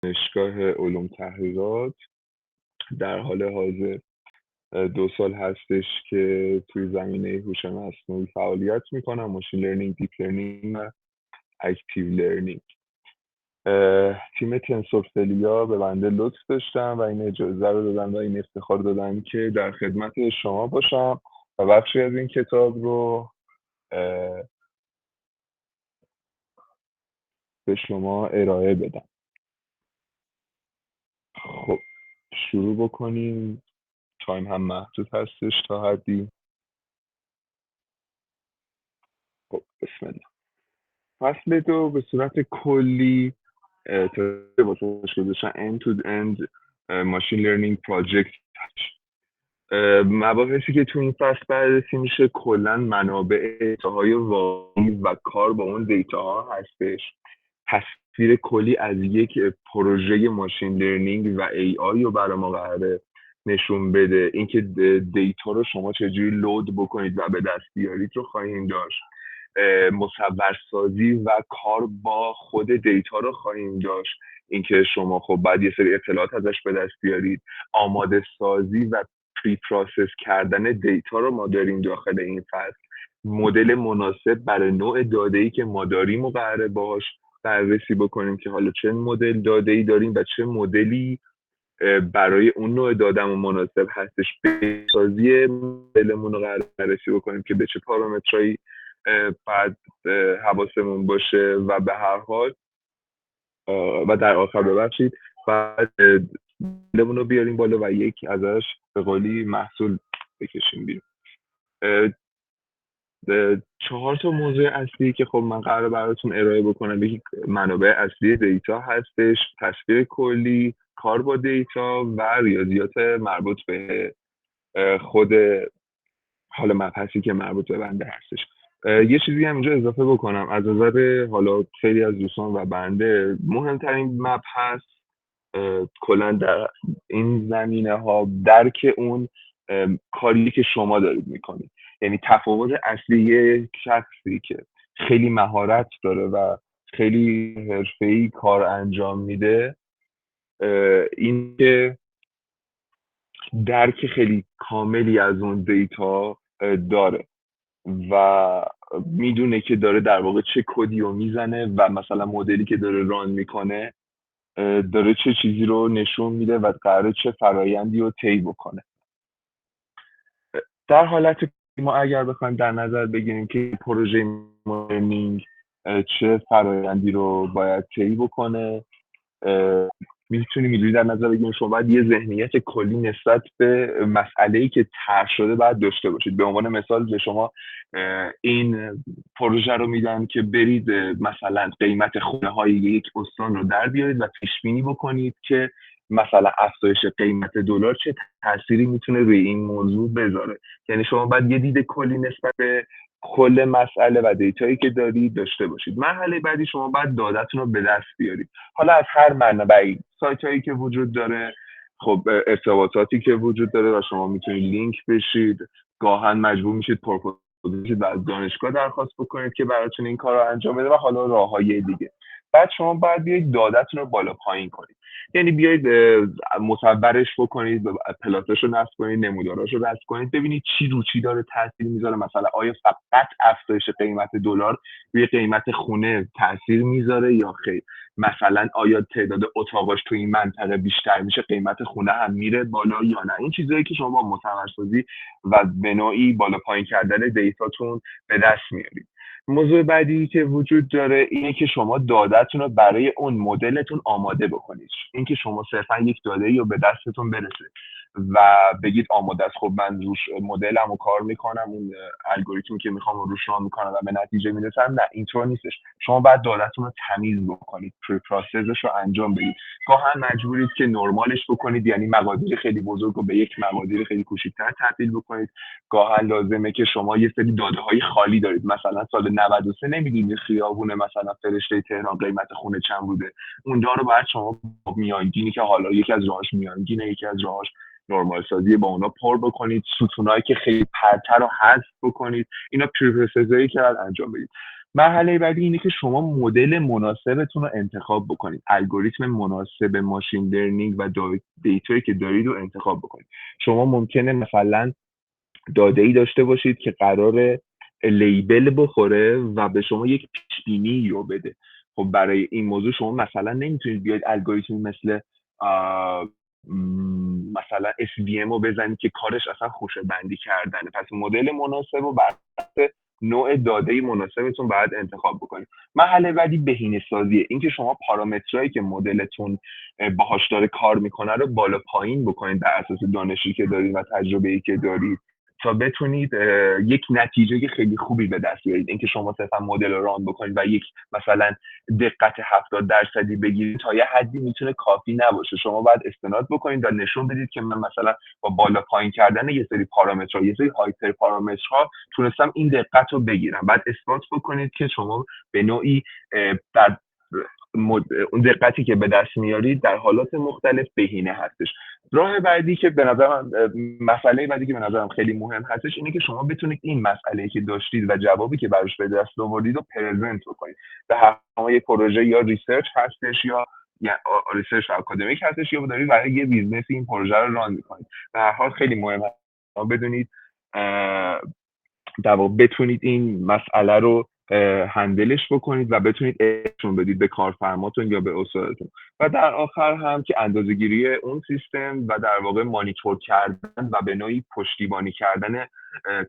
دانشگاه علوم تحریرات. در حال حاضر 2 سال هستش که توی زمینه هوش مصنوعی فعالیت میکنم، ماشین لرنینگ، دیپ لرنینگ و اکتیو لرنینگ. تیم تنسورفلیا به بنده لطف داشتن و این اجازه رو دادن و این افتخار دادن که در خدمت شما باشم و بخشی از این کتاب رو به شما ارائه بدم. خب شروع بکنیم. تایم هم محدود هستش تا حدی. خب بسم الله. فصل 2 به صورت کلی واسه گذاشتن end to end machine learning project. مباحثی که تو این فصل بررسی میشه کلا منابع دیتاهای واقعی و کار با اون دیتاها هستش. تصویر کلی از یک پروژه ماشین لرنینگ و ای آی رو برای ما قراره نشون بده. اینکه دیتا رو شما چجوری لود بکنید و به دست بیارید رو خواهیم داشت. مصورسازی و کار با خود دیتا رو خواهیم داشت. اینکه شما خب باید یه سری اطلاعات ازش به دست بیارید. آماده سازی و پری پروسس کردن دیتا رو ما داریم داخل این فصل. مدل مناسب برای نوع داده‌ای که ما داریم و قراره باهاش بررسی بکنیم که حالا چه مدل داده‌ای داریم و چه مدلی برای اون نوع داده‌مون مناسب هستش. بسازی مدلمون رو قراره بررسی بکنیم که به چه پارامترایی بعد حواسمون باشه و به هر حال و در آخر ببخشید بعد مدلمون رو بیاریم بالا و یک ازش به قولی محصول بکشیم بیرون. 4 تا موضوع اصلی که خب من قراره براتون ارائه بکنم. یکی منابع اصلی دیتا هستش، تصویر کلی، کار با دیتا و ریاضیات مربوط به خود حالا مبحثی که مربوط به بنده هستش. یه چیزی هم اینجا اضافه بکنم از نظر حالا خیلی از دوستان و بنده، مهمترین مبحث کلا در این زمینه ها درک اون کاری که شما دارید میکنید. یعنی تفاوت اصلی یک شخصی که خیلی مهارت داره و خیلی حرفه‌ای کار انجام میده این که درک خیلی کاملی از اون دیتا داره و میدونه که داره در واقع چه کدی رو میزنه و مثلا مدلی که داره ران میکنه داره چه چیزی رو نشون میده و قراره چه فرایندی رو طی بکنه. در حالت ما اگر بخوایم در نظر بگیریم که پروژه لرنینگ چه فرایندی رو باید طی بکنه، میتونیم اینجوری در نظر بگیریم شما باید یه ذهنیت کلی نسبت به مسئله‌ای که طرح شده باید داشته باشید. به عنوان مثال به شما این پروژه رو میدن که برید مثلا قیمت خونه های یک استان رو در بیارید و پیش بینی بکنید که مثلا افزایش قیمت دلار چه تأثیری میتونه روی این موضوع بذاره. یعنی شما باید یه دید کلی نسبت به کل مسئله و دیتایی که دارید داشته باشید. مرحله بعدی شما باید داده‌تون رو به دست بیارید. حالا از هر منبعی، سایت هایی که وجود داره، خب ارتباطاتی که وجود داره و شما میتونید لینک بشید. گاهن مجبور میشید پروپوزیشن از دانشگاه درخواست بکنید که براتون این کار رو انجام بده و حالا راههای دیگه. بعد شما باید بیاید داده‌تون رو بالا پایین کنید. یعنی بیاید مصورش بکنید، پلاتش رو نصب کنید، نموداراش رو نصب کنید، ببینید چی رو چی داره تاثیر میذاره. مثلا آیا فقط افزایش قیمت دلار روی قیمت خونه تاثیر میذاره یا خیر؟ مثلا آیا تعداد اتاقاش تو این منطقه بیشتر میشه قیمت خونه هم میره بالا یا نه؟ این چیزایی که شما با مصورسازی و به نوعی بالا پایین کردن دیتاتون به دست میارید. موضوع بعدی که وجود داره اینه که شما داده‌تون رو برای اون مدلتون آماده بکنید. اینکه شما صرفا یک داده‌ای رو به دستتون برسه و بگید آماده است، خب من روش مدلمو کار میکنم، اون الگوریتمی که میخوام روش ران میکنم و به نتیجه میرسم. نه، اینطور نیستش. شما باید داده‌تون رو تمیز بکنید، پری پروسسش رو انجام بدید. گاهن مجبورید که نرمالش بکنید، یعنی مقادیر خیلی بزرگ رو به یک مقادیر خیلی کوچیک‌تر تبدیل بکنید. گاهن لازمه که شما یه سری داده‌های خالی دارید. مثلا سال 93 نمیدید خیابون مثلا فرشته تهران قیمت خونه چند بوده. اونجا رو باید شما میانگینی که حالا یکی از راهاش میانگینه، یکی از راهاش نرمال سازی با اونا پر بکنید. ستونایی که خیلی پرتر رو حذف بکنید. اینا پری پروسسایی که انجام بدید. مرحله بعدی اینه که شما مدل مناسبتون رو انتخاب بکنید، الگوریتم مناسب ماشین لرنینگ و دیتایی که دارید رو انتخاب بکنید. شما ممکنه مثلا داده‌ای داشته باشید که قراره لیبل بخوره و به شما یک پیش‌بینی رو بده. خب برای این موضوع شما مثلا نمیتونید بیاید الگوریتم مثل مثلا SVM رو بزنید که کارش اصلا خوشه بندی کردنه. پس مدل مناسب رو بر اساس نوع داده مناسبتون باید انتخاب بکنید. مرحله بعدی بهینه سازیه، اینکه شما پارامترایی که مدلتون باهاش داره کار میکنه رو بالا پایین بکنید بر اساس دانشی که دارید و تجربه‌ای که دارید تا بتونید یک نتیجه خیلی خوبی به دست بیارید. اینکه شما صرفا مدل رو ران بکنید و یک مثلا دقت 70% بگیرید تا یه حدی میتونه کافی نباشه. شما باید استناد بکنید و نشون بدید که من مثلا با بالا پایین کردن یه سری پارامترها، یه سری هایپر پارامترها تونستم این دقت رو بگیرم. بعد اثبات بکنید که شما به نوعی در اون دقتی که به دست میارید در حالات مختلف بهینه هستش. راه بعدی که به نظرم مسئله بعدی که به نظرم خیلی مهم هستش اینه که شما بتونید این مسئله که داشتید و جوابی که براش به دست آوردید رو پرزنت بکنید. به هر حال یک پروژه یا ریسرچ هستش یا ریسرچ اکادمیک هستش یا دارید برای یه بیزنس این پروژه رو ران میکنید. به هر حال خیلی مهمه شما بدونید بتونید این مسئله رو هندلش بکنید و بتونید ارشون بدید به کارفرماتون یا به استادتون. و در آخر هم که اندازه‌گیری اون سیستم و در واقع مانیتور کردن و به نوعی پشتیبانی کردن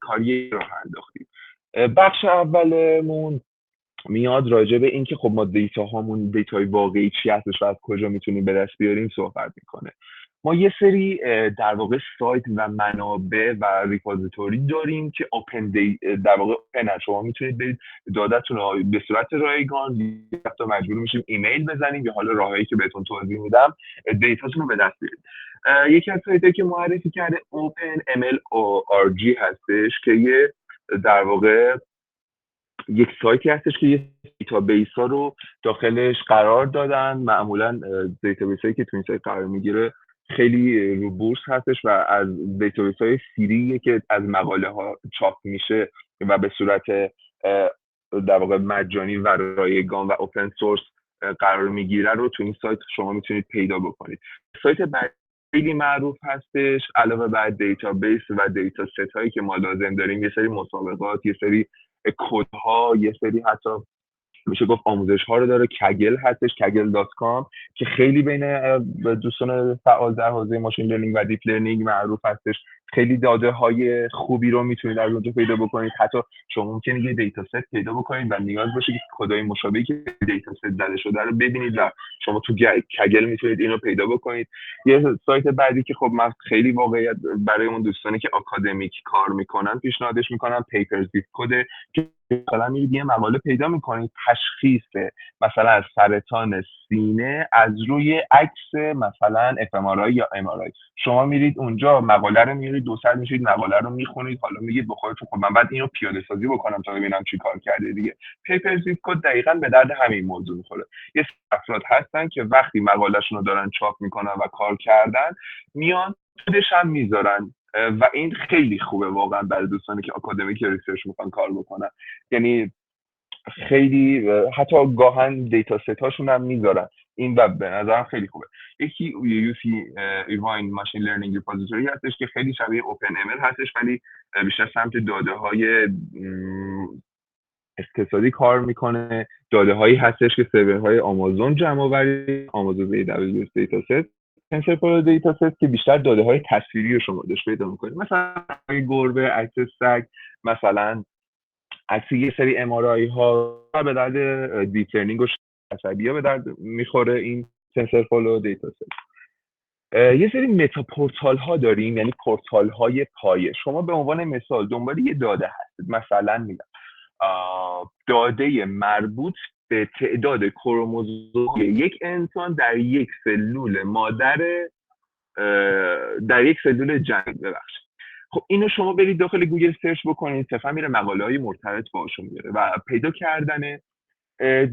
کاری رو انداختید. بخش اولمون میاد راجع به این که خب ما دیتای واقعی چی هستش و از کجا میتونیم به دست بیاریم صحبت میکنه. ما یه سری در واقع سایت و منابع و ریپوزیتوری داریم که در واقع اوپن. شما میتونید برید داده‌تون رو به صورت رایگان تا مجبور میشیم ایمیل بزنیم یا حالا راهایی که بهتون توضیح میدم دیتاتون رو به دست بیارید. یکی از سایتایی که معرفی کرده OpenMLORG هستش که یه در واقع یک سایتی هستش که یه دیتابیس ها رو داخلش قرار دادن. معمولا دیتابیس هایی که تو این سایت قرار میگیره خیلی رو بورس هستش و از دیتابیس های سیریه که از مقاله ها چاپ میشه و به صورت در واقع مجانی و رایگان و اوپن سورس قرار میگیره رو تو این سایت شما میتونید پیدا بکنید. سایت بعد خیلی معروف هستش. علاوه بر دیتابیس و دیتا ست هایی که ما لازم داریم یه سری مسابقات، یه سری کدها، یه سری حتی میشه گفت آموزش ها رو داره. کگل هستش، kaggle.com که خیلی بین دوستان فعال در حوزه ماشین لرنینگ و دیپ لرنینگ معروف هستش. خیلی داده های خوبی رو میتونید از اونجا پیدا بکنید. حتی شما ممکنه یه دیتا ست پیدا بکنید و نیاز باشه که کدای مشابهی که دیتا ست زده شده رو ببینید و شما تو کگل میتونید اینو پیدا بکنید. یه سایت بعدی که خب من خیلی واقعیت برای اون دوستانی که آکادمیک کار میکنن پیشنهادش میکنم پیپرز دیپ کد که مثلا میرید یه مقاله پیدا میکنید تشخیص مثلا از سرطان سینه از روی عکس مثلا FMRI یا MRI. شما میرید اونجا مقاله رو میرید 200 میشید مقاله رو میخونید، حالا میگید به خودتون خب من بعد اینو پیاده سازی بکنم تا ببینم چی کار کرده دیگه. پیپرز دیپ کد دقیقاً به درد همین موضوع میخوره. یه افراد هستن که وقتی مقالهشون رو دارن چاپ میکنن و کار کردن میان خودش هم میذارن و این خیلی خوبه واقعا برای دوستانی که آکادمیک یا ریسرچ میخوان کار بکنن. یعنی خیلی حتی گاهن دیتا ست هاشون هم میذارن. این وب به نظرم خیلی خوبه. یکی UC ایرواین ماشین لرنینگ ریپوزیتوری هستش که خیلی شبیه اوپن ML هستش ولی بیشتر سمت داده های اقتصادی کار میکنه. داده هایی هستش که سرورهای آمازون جمع آوری، آمازون AWS دیتا ست، تنسورفلو دیتا ست که بیشتر داده های تصویری رو شما داشت پیدا میکنید، مثلا گربه، عکس سگ، مثلا عکس یه سری MRI ها به درد دیپ لرنینگ و عصبی ها به درد میخوره این تنسورفلو دیتا ست. یه سری متا پورتال ها داریم، یعنی پورتال های پایه. شما به عنوان مثال دنبال یه داده هستید، مثلا میگم داده مربوط به تعداد کروموزوم یک انسان در یک سلول مادر در یک سلول جنین ببخشید. خب اینو شما برید داخل گوگل سرچ بکنید، صفحه میره مقاله های مرتبط باشون میاره و پیدا کردن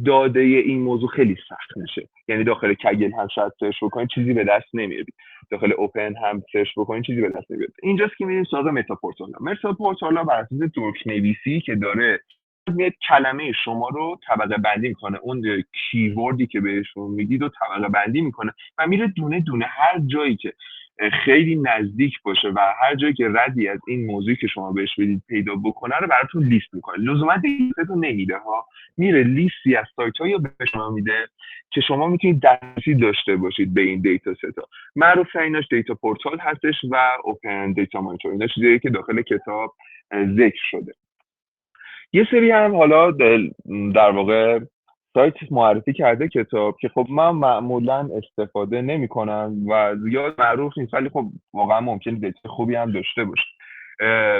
داده این موضوع خیلی سخت میشه. یعنی داخل کگل هم شاید سرچ بکنید چیزی به دست نمیارید، داخل اوپن هم سرچ بکنید چیزی به دست نمیارید. اینجاست که میریم سراغ متا پورتال. متا پورتال بر اساس دکمه نویسی که داره میاد کلمه شما رو طبقه بندی میکنه، اون کیوردی که بهشون میدید رو طبقه بندی میکنه و میره دونه دونه هر جایی که خیلی نزدیک باشه و هر جایی که ردی از این موضوعی که شما بهش بدید پیدا بکنه رو براتون لیست میکنه. لزوما دیتاتون نمیده ها، میره لیستی از سایت هایی به شما میده که شما میتونید دسترسی داشته باشید به این دیتا ستا. معروف تریناش دیتا پورتال هستش و اوپن دیتا مانیتور. اینا چیزایی که داخل کتاب ذکر شده. یه سری هم حالا در واقع سایت معرفی کرده کتاب که خب من معمولا استفاده نمی کنم و زیاد معروف نیست، ولی خب واقعا ممکنه دیتا خوبی هم داشته باشه.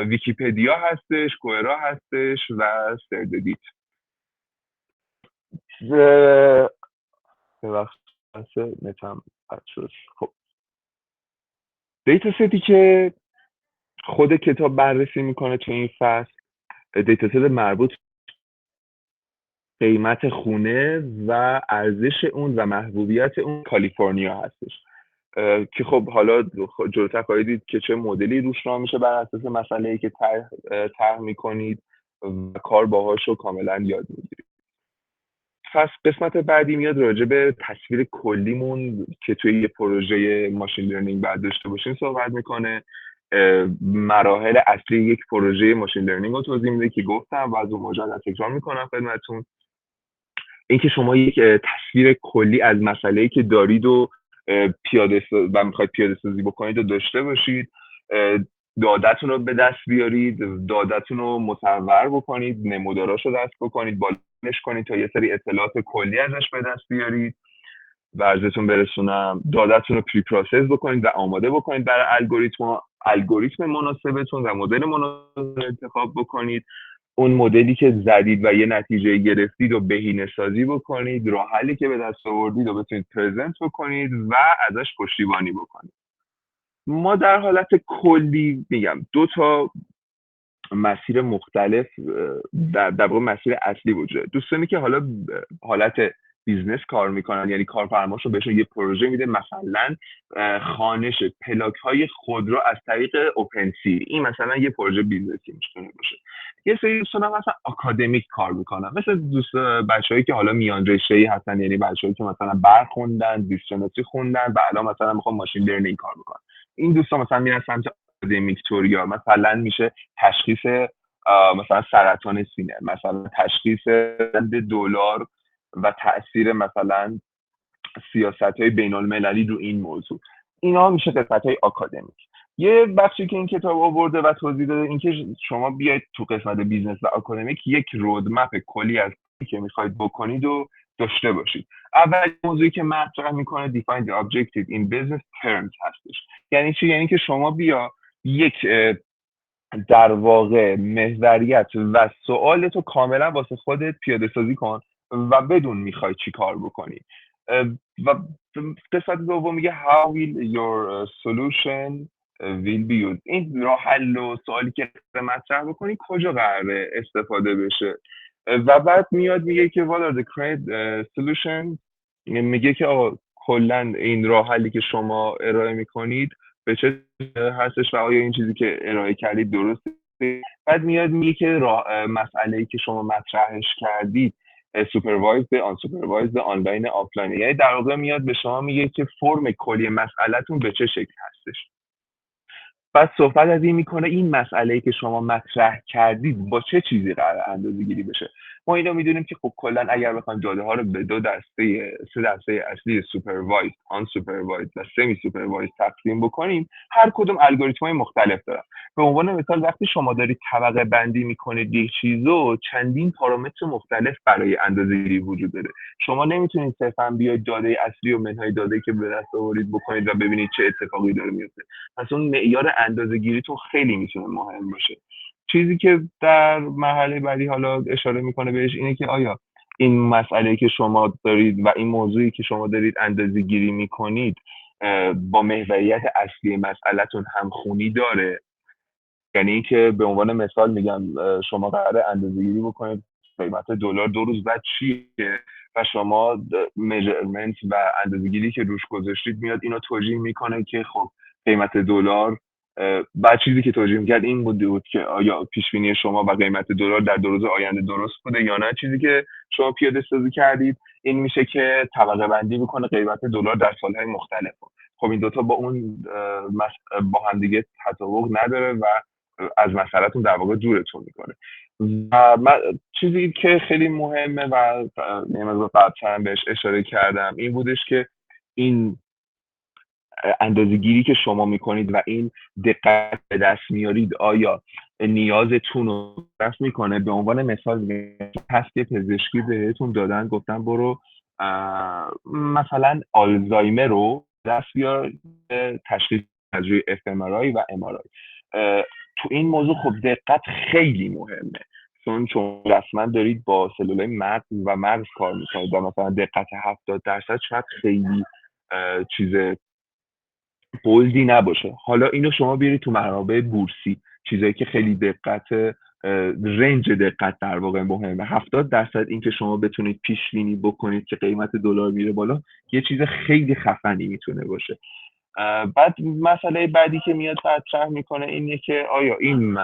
ویکیپدیا هستش، کوئرا هستش و سرددیت. نتم خب دیتا ستی که خود کتاب بررسی میکنه تو این فصل، دیتا ست مربوط قیمت خونه و ارزش اون و محبوبیت اون کالیفرنیا هستش که خب حالا جلوتر خواهید دید که چه مدلی روش راه میشه بر اساس مسئله‌ای که طرح میکنید و کار باهاش رو کاملا یاد میگیرید. پس قسمت بعدی میاد راجع به تصویر کلیمون که توی یه پروژه ماشین لرنینگ بعد داشته باشیم صحبت میکنه. مراحل اصلی یک پروژه ماشین لرنینگ رو توضیح میده که گفتم و از اون مجدد تکرار میکنم خدمتتون. اینکه شما یک تصویر کلی از مسئله‌ای که دارید و و میخواید پیاده سازی بکنید و داشته باشید، دادتون رو به دست بیارید، دادتون رو مصور بکنید، نموداراش رو دست بکنید، بالانش کنید تا یه سری اطلاعات کلی ازش به دست بیارید و ارزتون برسونم. دادتون رو پری پروسس بکنید و آماده بکنید برای الگوریتم مناسبتون و مدل مناسب انتخاب بکنید. اون مدلی که زدید و یه نتیجه گرفتید و بهینه سازی بکنید، راه حلی که به دست آوردید و بتونید پرزنت بکنید و ازش پشتیبانی بکنید. ما در حالت کلی میگم 2 تا مسیر مختلف در واقع مسیر اصلی وجوده. دوستانی که حالا حالت بیزنس کار میکنن، یعنی کارفرماشو بهشون یه پروژه میده، مثلا خوانش پلاک های خودرو از طریق اوپن سی، این مثلا یه پروژه بیزنسی میتونه باشه. یه سری دوستان هم مثلا آکادمیک کار میکنن، مثل بچه‌هایی که حالا میان رشته‌ای هستن، یعنی بچه‌هایی که مثلا برق خوندن، زیست شناسی خوندن و الان مثلا میخوان ماشین لرنینگ کار بکنن. این دوستان مثلا میرن سمت آکادمیک توریا، مثلا میشه تشخیص مثلا سرطان سینه، مثلا تشخیص دلار و تاثیر مثلا سیاست‌های بین‌المللی رو این موضوع. اینا میشه قسمت‌های آکادمیک. یه بخشی که این کتاب آورده و توضیح داده این که شما بیاید تو قسمت بیزنس و آکادمیک یک رودمپ کلی از که میخواید بکنید و داشته باشید. اول موضوعی که مطرح میکنه define the objective in business terms هستش. یعنی چی؟ یعنی که شما بیا یک در واقع محوریت و سوالتو کاملا واسه خودت پیاده سازی کن و بدون میخوای چی کار بکنی. و قسمت دوم میگه how will your solution will be used. این راه حل و سوالی که مطرح بکنی کجا قراره استفاده بشه. و بعد میاد میگه که what are the current solution، میگه که آقا کلا این راه حلی که شما ارائه میکنید به چه هستش و آیا این چیزی که ارائه کردید درسته. بعد میاد میگه که مسئله‌ای که شما مطرحش کردید سوپروایزد، آن سوپروایزد، آنلاین، آفلاین، یعنی در واقع میاد به شما میگه که فرم کلی مسئله‌تون به چه شکل هستش. بعد صحبت از این میکنه این مسئله‌ای که شما مطرح کردید با چه چیزی قرار اندازه‌گیری بشه. ما اینو میدونیم که خب کلا اگر بخوایم داده ها رو به سه دسته اصلی سوپروایز، آن سوپروایز و سمی سوپروایز تقسیم بکنیم، هر کدوم الگوریتم‌های مختلف دارن. به عنوان مثال وقتی شما دارید طبقه بندی میکنید یک چیزو، چندین پارامتر مختلف برای اندازه‌گیری وجود داره. شما نمیتونید صرفا بیاید داده اصلی و منهای داده‌ای که به دست آورید بکنید و ببینید چه اتفاقی داره میفته. پس اون معیار اندازه‌گیریتون خیلی میتونه مهم باشه. چیزی که در مرحله بعدی حالا اشاره میکنه بهش اینه که آیا این مسئله که شما دارید و این موضوعی که شما دارید اندازه‌گیری میکنید با محوریت اصلی مسئله‌تون همخونی داره. یعنی اینکه به عنوان مثال میگم شما قراره اندازه‌گیری بکنید قیمت دلار 2 روز بعد چیه و شما میجرمنت و اندازه‌گیری که روش گذاشتید میاد اینو توجیه میکنه که خب قیمت دلار بعد چیزی که توجیه می‌کرد این بود که آیا پیش‌بینی شما و قیمت دلار در 2 روز آینده درست بوده یا نه. چیزی که شما پیاده‌سازی کردید این میشه که طبقه بندی میکنه قیمت دلار در سال‌های مختلف. خب این دوتا با اون با هم دیگه تطابق نداره و از مسئله‌تون در واقع دورتون میکنه. و چیزی که خیلی مهمه و نمی‌دونم قبلا بهش اشاره کردم این بودش که این اندازه‌گیری که شما میکنید و این دقت به دست میارید آیا نیازتون رو دست میکنه. به عنوان مثال هست پزشکی بهتون دادن گفتن برو مثلا آلزایمر رو دست بیار تشخیص از روی FMRI و MRI. تو این موضوع خب دقت خیلی مهمه چون رسما دارید با سلولای مغز کار میکنید و مثلا دقت 70% شاید خیلی چیز بولدی نباشه. حالا اینو شما بیارید تو منابع بورسی، چیزایی که خیلی دقت رنج دقت در واقع مهمه. 70% این که شما بتونید پیش بینی بکنید که قیمت دلار میره بالا یه چیز خیلی خفنی میتونه باشه. بعد مسئله بعدی که میاد مطرح میکنه اینه که آیا این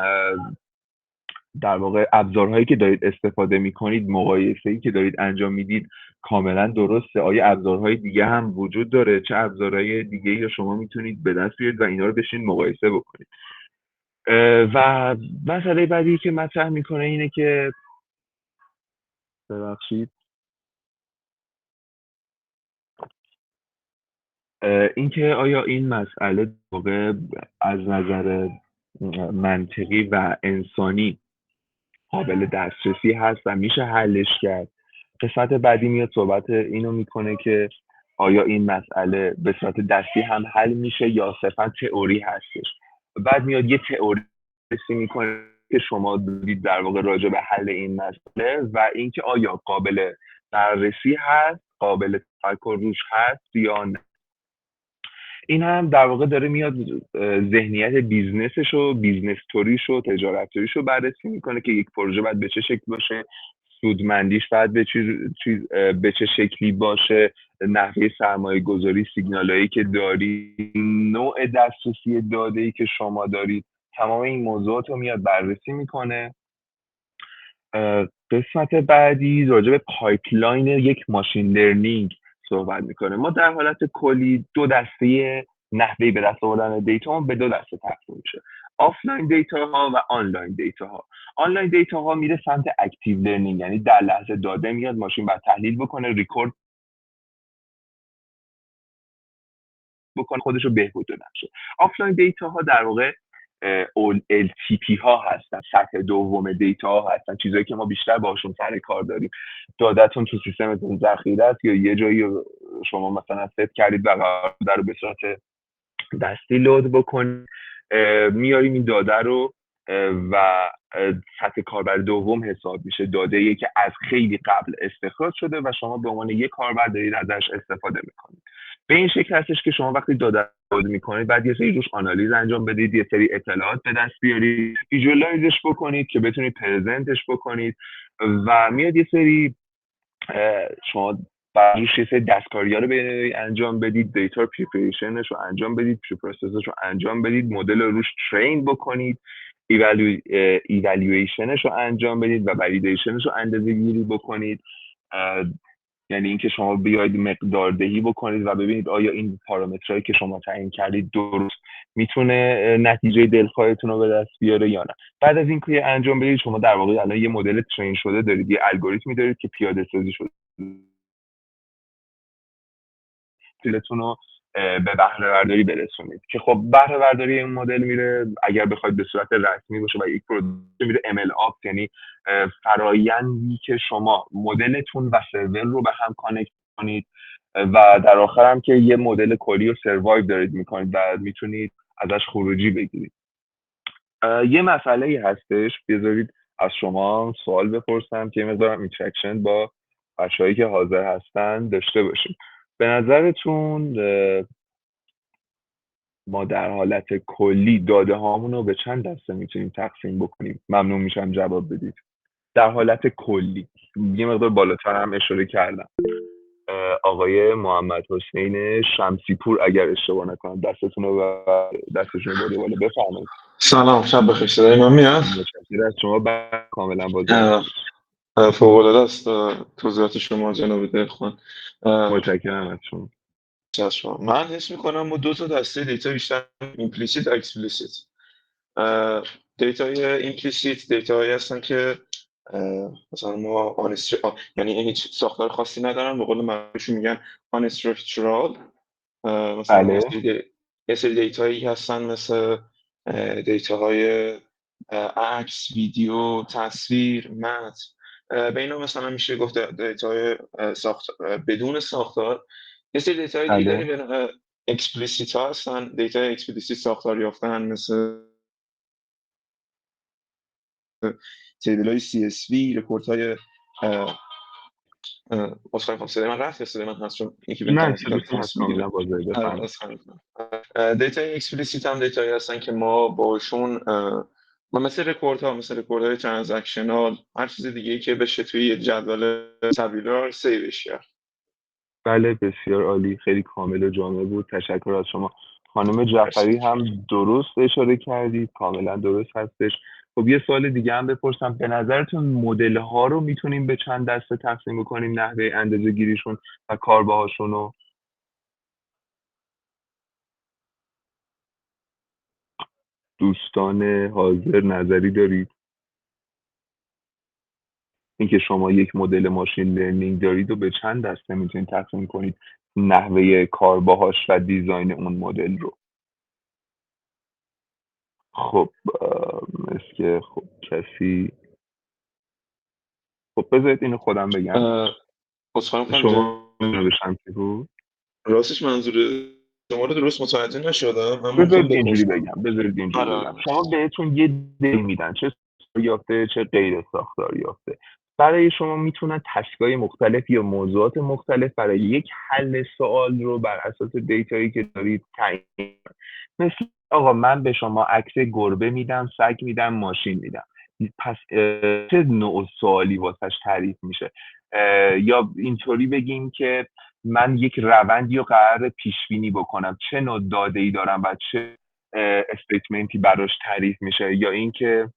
در واقع ابزارهایی که دارید استفاده میکنید، مقایسه‌ای که دارید انجام میدید کاملا درسته؟ آیا ابزارهای دیگه هم وجود داره؟ چه ابزارهای دیگه یا شما میتونید به دست بیارید و اینا رو بشین مقایسه بکنید؟ و مسئله بعدی که مطرح میکنه اینه که ببخشید اینکه آیا این مسئله واقع از نظر منطقی و انسانی قابل دسترسی هست و میشه حلش کرد. قسمت بعدی میاد صحبت اینو میکنه که آیا این مسئله به صورت دستی هم حل میشه یا صرفا تئوری هستش. بعد میاد یه تئوری میکنه که شما دارید در واقع راجع به حل این مسئله و اینکه آیا قابل بررسی هست، قابل تفکر روش هست یا نه. این هم در واقع داره میاد ذهنیت بیزنسش و بیزنس توریش و تجارت توریش رو بررسی میکنه که یک پروژه باید به چه شکل باشه، سودمندیش باید به چه شکلی باشه، نحوه سرمایه گذاری، سیگنالایی که داری، نوع دسترسی داده‌ای که شما دارید، تمام این موضوعات رو میاد بررسی میکنه. قسمت بعدی راجع به پایپلاین یک ماشین لرنینگ صحبت میکنه. ما در حالت کلی دو دسته نحوه به دست آوردن دیتا به دو دسته تقسیم میشه: آفلاین دیتا ها و آنلاین دیتا ها. آنلاین دیتا ها میره سمت اکتیو لرنینگ، یعنی در لحظه داده میاد ماشین بعد تحلیل بکنه، ریکورد بکنه، خودش رو بهبود ببخشه. آفلاین دیتا ها در واقع LTP ها هستن، سطح دوم دیتا ها هستن، چیزایی که ما بیشتر باشون سر کار داریم. دادتون تو سیستمتون ذخیره است یا یه جایی شما مثلا ست کردید و قرار رو به صورت دستی لود بکنید، میاریم این داده رو و سطح کاربر دوم حساب میشه، داده‌ای که از خیلی قبل استخراج شده و شما به عنوان یک کاربر دارید ازش استفاده میکنید. به این شکل هستش که شما وقتی داده لود میکنید بعد یه سری روش آنالیز انجام بدید، یه سری اطلاعات به دست بیارید، ویژوالایزش بکنید که بتونید پرزنتش بکنید و میاد یه سری شما روش یه سری دستکاری‌ها رو انجام بدید، دیتا پریپریشنش رو انجام بدید، پریپروسسش رو انجام بدید، مدل رو روش ترین بکنید، ایوالویشنش رو انجام بدید و ولیدیشنش رو اندازه‌گیری بکنید. یعنی اینکه شما بیاید مقداردهی بکنید و ببینید آیا این پارامترهایی که شما تعیین کردید درست میتونه نتیجه دلخواهتون رو به دست بیاره یا نه. بعد از اینکه انجام بدید شما در واقع الان یه مدل ترین شده دارید، یه الگوریتمی دارید که پیاده سازی شده تون رو به بهره برداری برسونید که خب بهره برداری این مدل میره اگر بخواید به صورت رسمی باشه و یک پروداکت میره ML ops، یعنی فرایندی که شما مدلتون و سرور رو به هم کانکت کنید و در آخر هم که یه مدل کلی رو سروایو دارید میکنید و میتونید ازش خروجی بگیرید. یه مسئله هستش، بذارید از شما سوال بپرسم که مقدارم اینتراکشن با بچه‌هایی که حاضر هستن داشته باشیم. به نظرتون ما در حالت کلی داده هامون رو به چند دسته میتونیم تقسیم بکنیم؟ ممنون میشم جواب بدید. در حالت کلی، یه مقدار بالاتر هم اشاره کردم. آقای محمد حسین شمسی پور اگر اشتباه نکنم. دستشون رو برده بالا. بفرمایید. سلام، شب بخیر. صدای من میاد؟ متشکرم از شما. کاملا با فوق‌العاده است توضیحات شما جناب دلخوان. متشکرم از شما. من حس میکنم ما دو تا دسته دیتا بیشتر ایمپلیسیت و اکسپلیسیت. دیتای ایمپلیسیت دیتایی هستن که مثلا ما یعنی هیچ ساختار خاصی ندارن، به قول معروفشون میگن unstructured. مثلا بله. یه سری دیتایی هستن مثل دیتاهای عکس، ویدیو، تصویر، متن. به اینا مثلا میشه گفت دیتاهای بدون ساختار. یه سری دیتاهای دیگه بله. داریم اکسپلیسیت ها هستن. دیتای اکسپلیسیت ساختار یافتن مثل تیبل های CSV، رپورت های اصخایی کنم صدای من رفت یا صدای من هست؟ چون یکی به نه، اینترنت صداتون هست تماس میگیره. کاملا واضحه. بفرمایید. دیتای اکسپلیسیت هم دیتایی هستن که ما باشون مثل رکورد های ترانزکشنال، هر چیز دیگه‌ای که بشه توی یه جدول تبلیغات سیوش کرد. بله، بسیار عالی. خیلی کامل و جامع بود. تشکر از شما. خانم جعفری هم درست اشاره کردید، کاملا درست هستش. خب یه سوال دیگه هم بپرسم. به نظرتون مدل ها رو میتونیم به چند دسته تقسیم بکنیم، نحوه اندازه گیریشون و کارباهاشون رو؟ دوستان حاضر نظری دارید؟ اینکه شما یک مدل ماشین لرنینگ دارید و به چند دسته میتونید تقسیم کنید نحوه کارباهاش و دیزاین اون مدل رو. خب مثل که خب کسی خب بذارید اینو خودم بگم. شما به شمسی بود؟ راستش منظور شما رو درست متوجه نشدم، اما میخوام بذارید اینجوری بپرسم. بگم. شما بهتون یه دیل میدن، چه ساختار یافته چه غیر ساختار یافته. برای شما میتونن تسکای مختلف یا موضوعات مختلف برای یک حل سوال رو بر اساس دیتایی که دارید تعیین کنن. مثل آقا من به شما عکس گربه میدم، سگ میدم، ماشین میدم. پس چه نوع سوالی واسش تعریف میشه؟ یا اینطوری بگیم که من یک روندی رو قرار پیش بینی بکنم، چه نوع داده‌ای دارم و چه استیتمنتی براش تعریف میشه. یا اینکه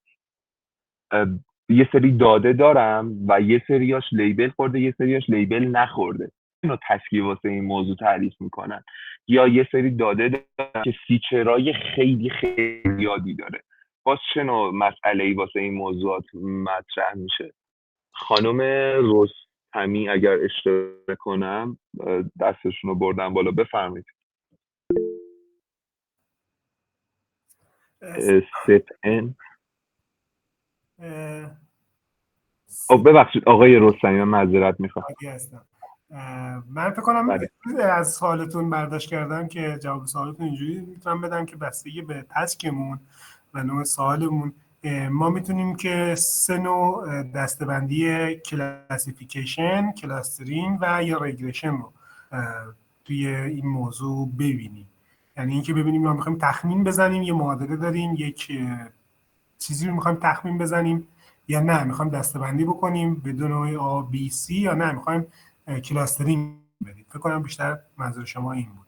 یه سری داده دارم و یه سریاش لیبل خورده، یه سریاش لیبل نخورده، چه نوع تسکیه واسه این موضوع تعریف میکنن. یا یه سری داده دارم که فیچرهای خیلی خیلی زیادی داره، باز چه نوع مسئله‌ای واسه این موضوعات مطرح میشه. خانم رستمی اگر اشتباه کنم دستشون رو بردن بالا. بفرمایید. SFN. ببخشید آقای رستمی، من معذرت میخوام. من فکر کنم بله. از سوالتون برداشت کردم که جواب سوالتون اینجوری میتونم بدم که بستگی به تسکمون و نوع سوالمون ما میتونیم که 3 نوع دسته‌بندی کلاسیفیکیشن، کلاسترینگ و یا ریگرشن رو توی این موضوع ببینیم. یعنی اینکه ببینیم ما میخوایم تخمین بزنیم، یه معادله داریم، یک چیزی رو میخوایم تخمین بزنیم، یا نه میخوایم دسته‌بندی بکنیم بدون نوع A B C، یا نه میخوایم کلاسترینگ بدیم. فکر کنم بیشتر منظور شما این بود.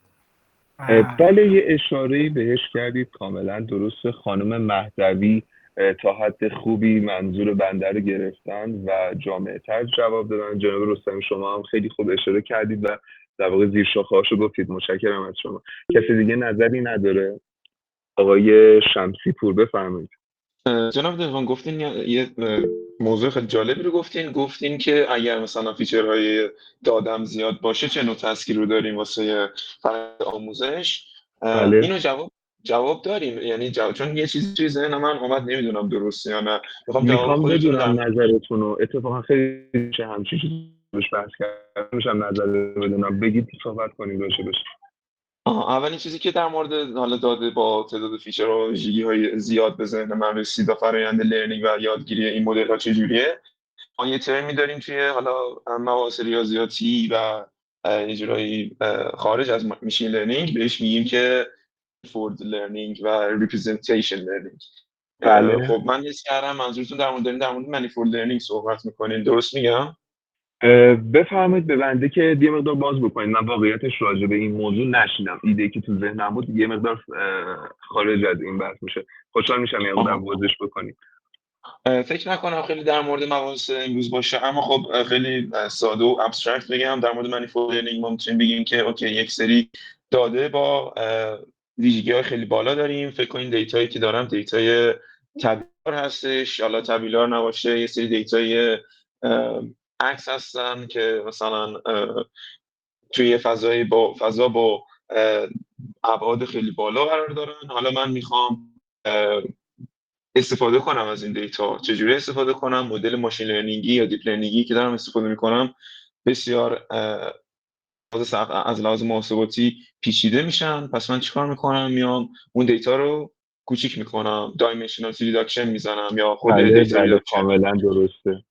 بله، یه اشاره‌ای بهش کردید، کاملا درسته. خانم مهدوی تا حد خوبی منظور بنده رو گرفتن و جامع‌تر جواب دادن. جناب رستمی شما هم خیلی خوب اشاره کردید و در واقع زیر شاخه‌هاشو گفتید. متشکرم از شما. کسی دیگه نظری نداره؟ آقای شمسی پور بفرمایید. جناب دلوان گفتین یه موضوع خیلی جالبی رو گفتین که اگر مثلا فیچرهای دادم زیاد باشه چه نوع تسکی رو داریم واسه فرآیند آموزش. بله. اینو جواب داریم، یعنی چون یه چیزی توی ذهن من اومد، نمیدونم درسته یا نه. میخوام بدونم نظرتون رو. اتفاقا خیلی میشه همچین چیزی روش بحث کردم، میشم نظر بدونم. بگید صحبت کنیم راجبش. اولین چیزی که در مورد حالا داده با تعداد فیچر و ویژگی‌های زیاد به ذهن من رسید و فرآیند لرنینگ و یادگیری این مدل‌ها چجوریه. ما یه ترمی داریم توی حالا مباحث ریاضیاتی و اجرایی خارج از میشین لرنینگ، بهش میگیم که فورد لرنینگ و ریپرزنتیشن لرنینگ. بله. خب من حس کردم منظورتون در مورد منیفولد لرنینگ صحبت میکنین، درست میگم؟ بفرمایید به بنده که یه مقدار باز بکنید. من واقعیتش راجع به این موضوع نشیدم. ایده‌ای که تو ذهنم بود یه مقدار خارج از این بحث میشه. خوشحال میشم یه مقدار واضحش بکنید. فکر نکنم خیلی در مورد مباحث امروز باشه، اما خب خیلی ساده و ابسترکت بگم در مورد منیفولد لرنینگ ما میتونیم بگیم که اوکی یک سری داده با ویژگی‌های خیلی بالا داریم. فکر کنین دیتایی که دارم دیتای تبیلار هستش، حالا تبیلار نباشه یه سری دیتای عکس هستن که مثلا توی فضا با ابعاد خیلی بالا قرار دارن. حالا من میخوام استفاده کنم از این دیتا. چجوری استفاده کنم؟ مدل ماشین لرنینگی یا دیپ لرنینگی که دارم استفاده میکنم بسیار از لحاظ محاسباتی پیچیده میشن. پس من چیکار میکنم؟ میام اون دیتا رو کوچیک میکنم، دایمنشنال ریداکشن میزنم یا خود دیتا بله ریداکشن. کاملا درسته.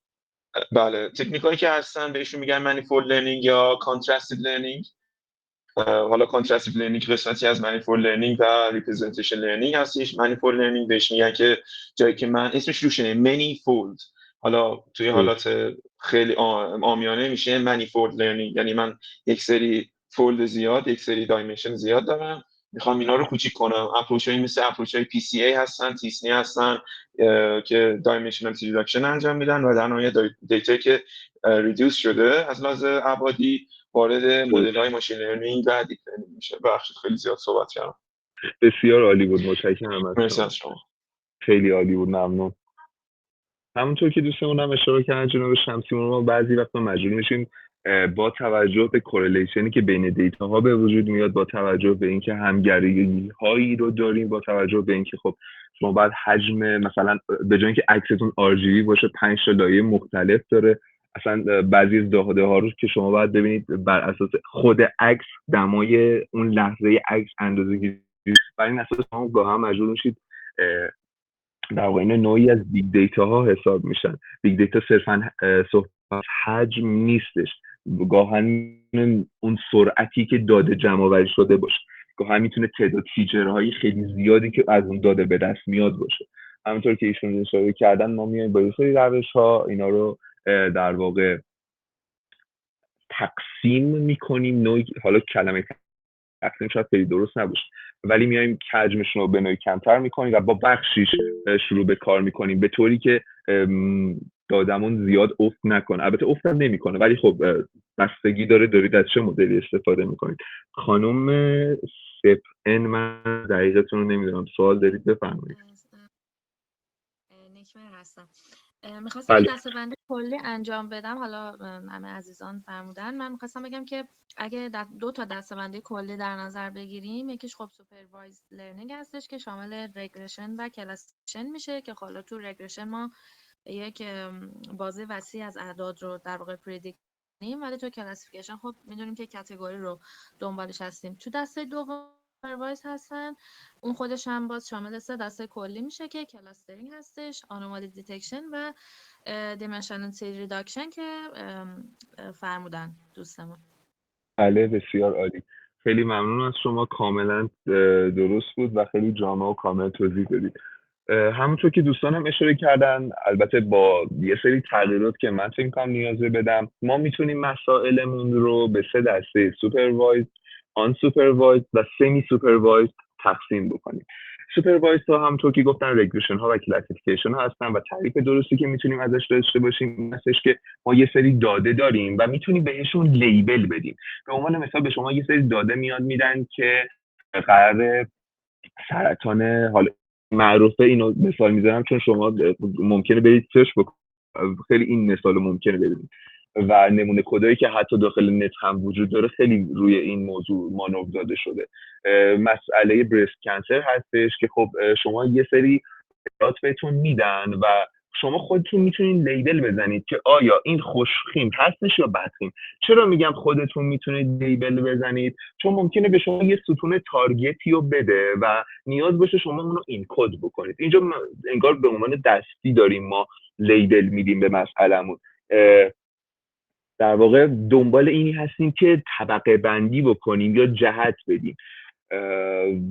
بله، تکنیکایی که هستن بهشون میگن مانیفولد لرنینگ یا کانترستد لرنینگ. حالا کانترستیو لرنینگ قسمتی از مانیفولد لرنینگ و ریپرزنتیشن لرنینگ هستش. مانیفولد لرنینگ بهش میگن که جایی که من اسمش روشنه مانی فولد، حالا توی حالات خیلی عامیانه میشه مانیفولد لرنینگ، یعنی من یک سری فولد زیاد، یک سری دایمنشن زیاد دارم، میخوام اینا رو کوچیک کنم. اپروچ‌های مثل اپروچ‌های PCA هستن، تیسنی هستن که دایمنشنال ریداکشن انجام میدن و در نهایت دیتا که ریدیوس شده از لحاظ ابعادی وارد مدل‌های ماشین لرنینگ و دیپ لرنینگ میشه. بخشید خیلی زیاد صحبت کردم. بسیار عالی بود، متشکرم از مرسی از شما. خیلی عالی بود، ممنون. همونطور که دوستمون هم اشاره کردن جناب شمسی، ما بعضی وقتا مجبور میشیم با توجه به کورلیشنی که بین دیتا ها به وجود میاد، با توجه به اینکه همگرایی هایی رو داریم، با توجه به اینکه خب شما باید حجم مثلا به جای اینکه عکستون RGB باشه 5 تا لایه مختلف داره، اصلا بعضی از داده ها رو که شما باید ببینید بر اساس خود عکس دمای اون لحظه عکس اندازه‌گیری، بر این اساس شما با هم مجبور میشید در واقع این نوعی از بیگ دیتا ها حساب میشن. بیگ دیتا صرفا صحبت حجم نیستش، گاهن اون سرعتی که داده جمع آوری شده باشه، گاهن میتونه تعداد فیچرهای خیلی زیادی که از اون داده به دست میاد باشه. همونطور که ایشون اشاره کردن ما میایم با یه سری روش ها اینا رو در واقع تقسیم میکنیم. نوعی حالا کلمه تقسیم شاید خیلی درست نباشه، ولی میایم که حجمشون رو به نوعی کمتر میکنیم و با بخشیش شروع به کار میکنیم به طوری که دادمون زیاد افت نکنه. البته افت هم نمیکنه، ولی خب بستگی داره دارید از چه مدلی استفاده میکنید. خانم سپن، من دقیقتون رو نمیدونم، سوال دارید بفرمایید. نکمه هستم. میخواستم بله. دسته‌بندی کلی انجام بدم. حالا همه عزیزان فرمودن، من میخواستم بگم که اگه دو تا دسته‌بندی کلی در نظر بگیریم، یکیش خب سوپروایزد لرنینگ هستش که شامل رگرشن و کلاسیفیکیشن میشه که حالا تو رگرشن ما یک بازه وسیع از اعداد رو در واقع پردیکت کنیم، ولی تو کلاسیفیکیشن خب میدونیم که کاتگوری رو دنبالش هستیم. تو دسته دوم سوپروایز هستن، اون خودش هم باز شامل 3 دسته کلی میشه که کلاسترینگ هستش، آنومالی دیتکشن و دیمنشنال ریداکشن که فرمودن دوستمون. بله بسیار عالی، خیلی ممنون از شما، کاملا درست بود و خیلی جامع و کامل توضیح دادید. همونطور که دوستانم اشاره کردن، البته با یه سری تغییرات که من فکر کنم نیازه بدم، ما میتونیم مسائلمون رو به 3 دسته سوپروایزد، آن سوپروایزد و سمی سوپروایزد تقسیم بکنیم. سوپروایزد ها همونطور که گفتن رگرشن ها و کلاسیفیکیشن ها هستن و تعریف درستی که میتونیم ازش داشته باشیم این هستش که ما یه سری داده داریم و میتونیم بهشون لیبل بدیم. به عنوان مثال به شما یه سری داده میاد میدن که قرار سرطان حالا معروفه، اینو مثال میزنم چون شما ممکنه برید سرچ بکنید، خیلی این مثال ممکنه ببینید و نمونه کدایی که حتی داخل نت هم وجود داره خیلی روی این موضوع مانور داده شده. مسئله برست کانسر هستش که خب شما یه سری اطلاعات بهتون میدن و شما خودتون میتونید لیبل بزنید که آیا این خوشخیم هستش یا بدخیم. چرا میگم خودتون میتونید لیبل بزنید؟ چون ممکنه به شما یه ستون تارگتی رو بده و نیاز باشه شما اون رو اینکد بکنید. اینجا انگار به عنوان دستی داریم ما لیبل میدیم به مسئله‌مون. در واقع دنبال اینی هستیم که طبقه بندی بکنیم یا جهت بدیم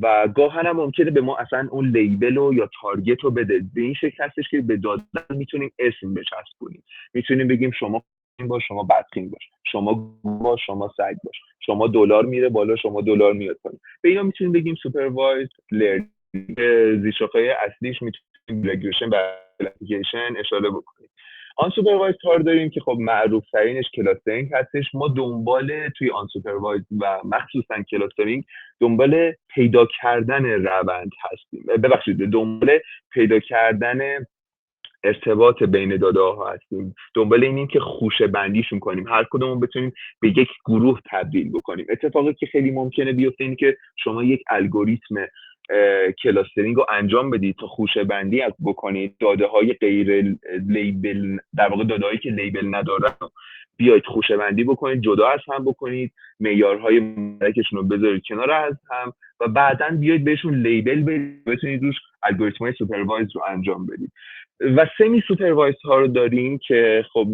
و گاهن هم ممکنه به ما اصلا اون لیبل رو یا تارگت رو بده. به این شکل هستش که به داده میتونیم اسم بچسبونیم، میتونیم بگیم شما باش، شما بدخیم باش، شما باش، شما سگ باش، شما دلار میره بالا، شما دلار میاد پایین. به اینا میتونیم بگیم سوپروایزد لرنینگ. زیرشاخه‌های اصلیش میتونیم رگرشن و اپلیکیشن اشاره بکنیم. آن سوپروایزد کار داریم که خب معروف ترینش کلاسترینگ هستش. ما دنبال توی آن سوپروایزد و مخصوصا کلاسترینگ دنبال پیدا کردن روند هستیم، ببخشید دنبال پیدا کردن ارتباط بین داده ها هستیم، دنبال اینیم که خوشه بندیشون کنیم، هر کدومون بتونیم به یک گروه تبدیل بکنیم. اتفاقی که خیلی ممکنه بیفته اینه که شما یک الگوریتم کلاسترینگ رو انجام بدید تا خوشه بندی بکنید، داده های غیر لیبل، در واقع داده هایی که لیبل ندارن بیاید خوشه بندی بکنید، جدا از هم بکنید، معیارهای مشترکشون رو بذارید کنار از هم و بعداً بیاید بهشون لیبل بدید، بتونید روش الگوریتم‌های سوپروایز رو انجام بدید. و سمی سوپروایز ها رو داریم که خب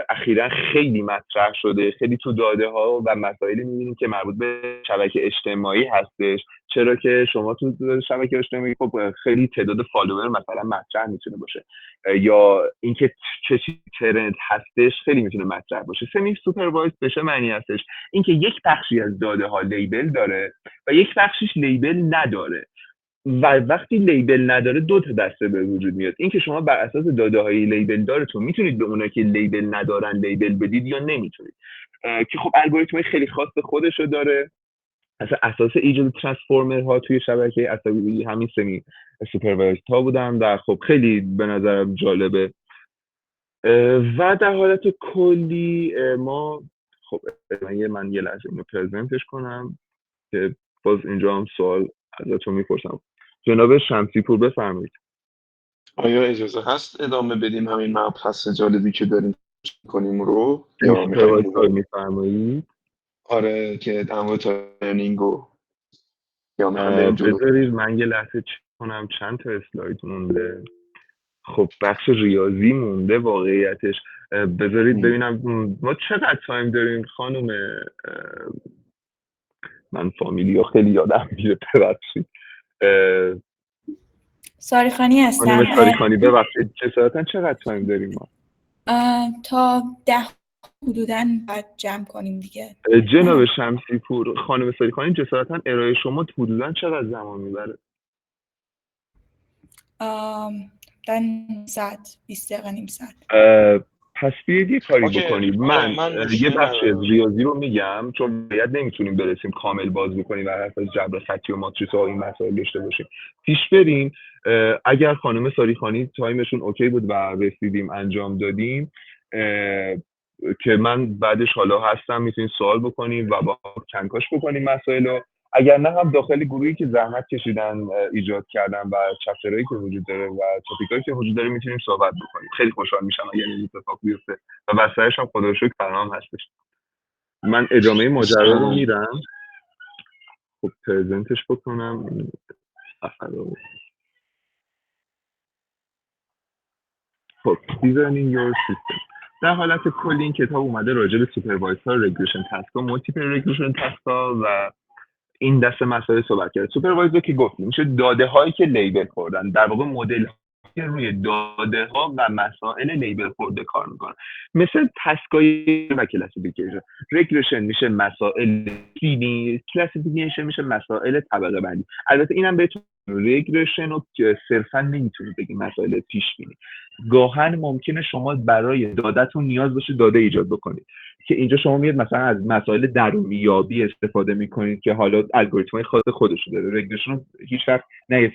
اخیراً خیلی مطرح شده، خیلی تو داده ها و مسائلی می‌بینیم که مربوط به شبکه اجتماعی هستش، چرا که شما تو شبکه اجتماعی خب خیلی تعداد فالوور مثلا مطرح میتونه باشه، یا اینکه چه ترند هستش خیلی میتونه مطرح باشه. سمی سوپروایز به چه معنی هستش؟ اینکه یک بخشی از داده ها لیبل داره و یک بخشیش لیبل نداره و وقتی لیبل نداره دو تا دسته به وجود میاد. این که شما بر اساس داده های لیبل دارتون میتونید به اونا که لیبل ندارن لیبل بدید یا نمیتونید، که خب الگوریتم خیلی خاص خودشو داره. اصلا اساس ایجاد ترانسفورمر ها توی شبکه عصبی همین سمی سوپروایزد ها بودن و خب خیلی به نظرم جالبه. و در حالت کلی ما خب من یه لحظه اینو پرزنتش کنم که باز اینجا هم سوال ازتون میپرسم. جناب شمسی پور بفرمایید. آیا اجازه هست ادامه بدیم همین مبحث جالبی که داریم کنیم رو یا میفرمایید؟ آره که در مورد لرنینگ رو یا میخوایم بذارید من یه لحظه چک کنم چند تا اسلاید مونده. خب بخش ریاضی مونده واقعیتش. بذارید ببینم ما چقدر تایم داریم خانم. من فامیلیو خیلی یادم میره، ببخشید. ساریخانی هستم. خانم ساریخانی ببخشید، جسارتا چقدر تایم داریم ما؟ تا 10 حدوداً باید جمع کنیم دیگه. جناب شمسی پور، خانم ساریخانی جسارتا ارائه شما حدوداً چقدر زمان میبره؟ در 20 دقیقه نیم ساعت. پس بیاید یه کاری بکنید. من یه بخشی از ریاضی رو میگم چون باید نمیتونیم برسیم کامل باز بکنیم و حرف از جبر خطی و ماتریس و این مسائل داشته باشیم. پیش بریم. اگر خانم ساریخانی تایمشون اوکی بود و رسیدیم انجام دادیم که من بعدش حالا هستم میتونیم سوال بکنیم و با کنکاش بکنیم مسائل رو. اگر نه هم داخل گروهی که زحمت کشیدن ایجاد کردن و چپترهایی که وجود داره و تاپیکایی که وجود داره میتونیم صحبت بکنیم. خیلی خوشحال میشم اگر این اتفاق بیفته و وسایلش هم خدا رو شکر برنامه هستش. من ادامه ماجرا رو میرم. خب پرزنتش بکنم. خب دیزاینینگ یور سیستم. در حالت کلی این کتاب اومده راجع به سوپروایزر رگرشن تسک‌ها، مولتیپل رگرشن تسک‌ها و این دسته مسائل صحبت کرد. سوپروایزر که گفتیم میشه داده هایی که لیبل خوردن، در واقع مدل که روی داده ها و مسائل لیبل خورده کار میکنن، مثل تسکای و کلاسیفیکیشن. رگرشن میشه مسائل بینی، کلاسیفیکیشن میشه مسائل طبقه بندی. البته اینم بهتون رگرشن رو صرفا نمیتونید بگید مسائل پیش بینی. گاهن ممکنه شما برای دادهتون نیاز باشه داده ایجاد بکنید که اینجا شما میاد مثلا از مسائل درونیابی استفاده میکنید که حالا الگوریتم‌های خاص خودش داره. رگرشن هیچ وقت نه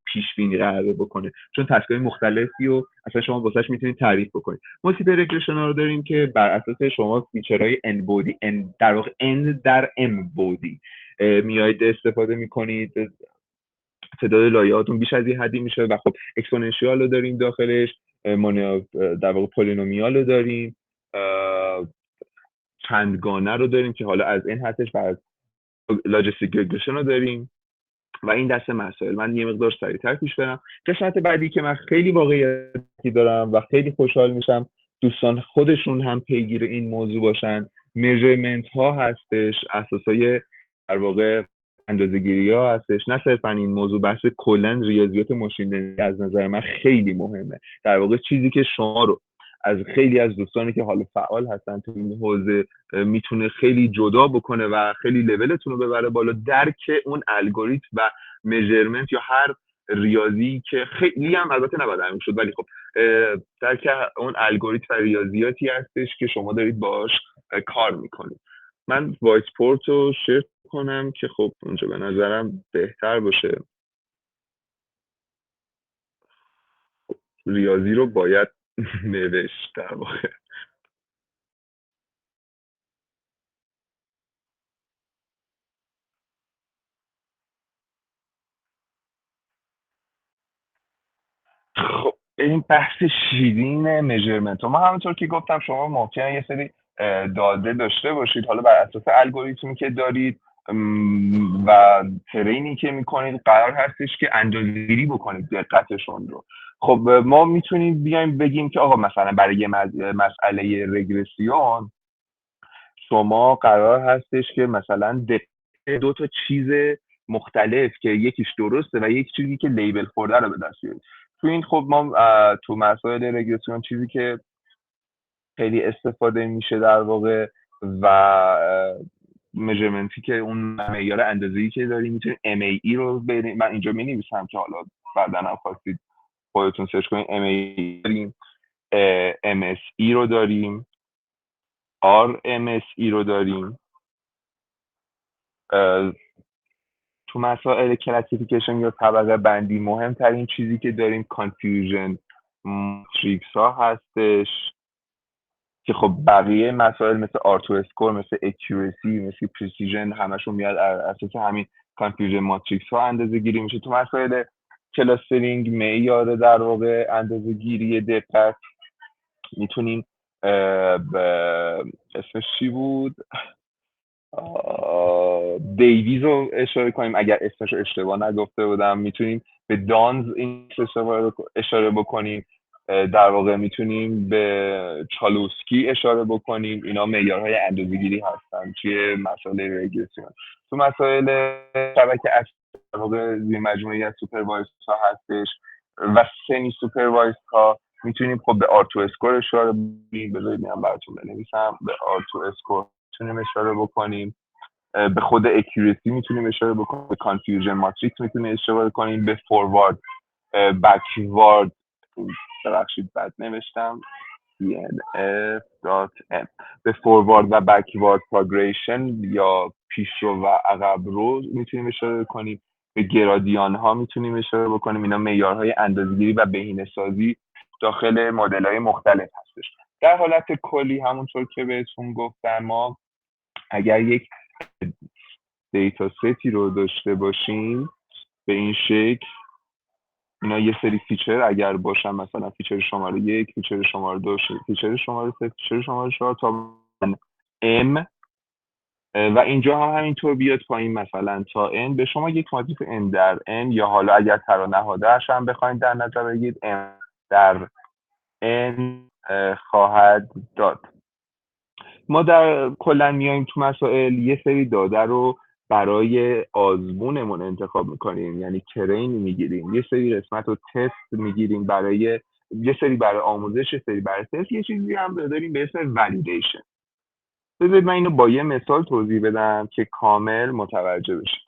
پیش بینی قراره بکنه چون تسک‌های مختلفی و اصلا شما واسش میتونید تعریف بکنید. مولتیپل رگرشن رو داریم که بر اساس شما فیچرهای n بودی در واقع n در m بودی میایید استفاده میکنید، تعداد لایه‌هاتون بیش از یه حدی میشه و خب اکسپوننشیال رو داریم داخلش، در واقع پولینومیال رو داریم، چندگانه رو داریم که حالا از این حدش بعد لاجستیک رگرشن رو داریم و این دسته مسائل. من یه مقدار سریعتر پیش برم. قسمت بعدی که من خیلی واقعیتی دارم و خیلی خوشحال میشم دوستان خودشون هم پیگیر این موضوع باشن، میجرمنت ها هستش، اساسای در واقع اندازه‌گیری ها هستش. نه صرفا این موضوع، بحث کلا ریاضیات ماشین لرنینگ از نظر من خیلی مهمه. در واقع چیزی که شما رو از خیلی از دوستانی که حالا فعال هستن تو این حوزه میتونه خیلی جدا بکنه و خیلی لولتون رو ببره بالا. درک اون الگوریتم و میجرمنت یا هر ریاضی که خیلی هم البته نباید همین شد، ولی خب درک اون الگوریتم و ریاضیاتی هستش که شما دارید باش کار میکنید. من وایت پورت رو شیر کنم که خب اونجا به نظرم بهتر باشه. ریاضی رو باید نوشت در واقع. خب این بحث شیرین میجرمنت، ما همونطور که گفتم شما ممکنه یه سری داده داشته باشید، حالا بر اساس الگوریتمی که دارید و ترینی که میکنید قرار هستش که اندازه‌گیری بکنید دقتشون رو. خب ما میتونیم بیایم بگیم که آقا مثلا برای یه مسئله رگرسیون شما قرار هستش که مثلا دو تا چیز مختلف که یکیش درسته و یک چیزی که لیبل خورده رو به دست بیارید. تو این خب ما تو مسائل رگرسیون چیزی که خیلی استفاده میشه در واقع و میجرمنتی که اون معیار اندازه‌ای که داریم میتونیم MAE رو بریم. من اینجا می‌نویسم که حالا بعداً هم خواستید خودتون سرچ کنید. MAE داریم، MSE رو داریم، RMSE رو داریم. تو مسائل کلاسیفیکیشن یا طبقه بندی مهمترین چیزی که داریم کانفیوژن ماتریکس ها هستش که خب بقیه مسائل مثل آرتو اسکور، مثل اکیورسی، مثل پرسیژن همشون میاد اساس همین کانفیوژن ماتریکس ها اندازه گیری میشه. تو مسائل کلاسترینگ معیار در واقع اندازه گیری دقت میتونیم اسمش چی بود، دیویز رو اشاره کنیم اگر اسمش رو اشتباه نگفته بودم. میتونیم به دانز این اشاره بکنیم، در واقع میتونیم به چالوسکی اشاره بکنیم. اینا معیارهای اندازه‌گیری هستن توی مسائل رگرسیون. تو مسائل شبکه اصلی در واقع زیر مجموعی از سوپروایزد ها هستش و سمی سوپروایزد ها میتونیم خب به آرتو اسکور اشاره بکنیم. بذارید من براتون بنویسم. به آرتو اسکور میتونیم اشاره بکنیم، به خود اکیورسی میتونیم اشاره بکنیم، به کانفیوژن ماتریکس میتونیم اشاره کنیم، به فوروارد بکوارد، ببخشید بد نوشتم، DNF.M، به فوروارد و بکوارد پروگرشن یا پیشرو و عقب رو میتونیم اشاره کنیم، به گرادیان ها میتونیم اشاره بکنیم. اینا معیارهای اندازه‌گیری و بهینه‌سازی داخل مدل‌های مختلف هستش. در حالت کلی همونطور که بهتون گفتم ما اگر یک دیتا ستی رو داشته باشیم به این شکل، اینا یه سری فیچر اگر باشن، مثلا فیچر شماره 1، فیچر شماره 2، فیچر شماره 3، فیچر شماره 4 تا M و اینجا هم همینطور بیاد پایین مثلا تا N، به شما یک ماتریس N در N یا حالا اگر ترا نهاده‌اش هم بخواید در نظر بگیرید M در N خواهد داد. ما در کلا میایم تو مسائل یه سری داده رو برای آزمونمون انتخاب میکنیم، یعنی ترین میگیریم، یه سری قسمت رو تست میگیریم، برای یه سری برای آموزش، یه سری برای تست، یه چیزی هم داریم به اسم ولیدیشن. بذارید من اینو با یه مثال توضیح بدم که کامل متوجه بشید.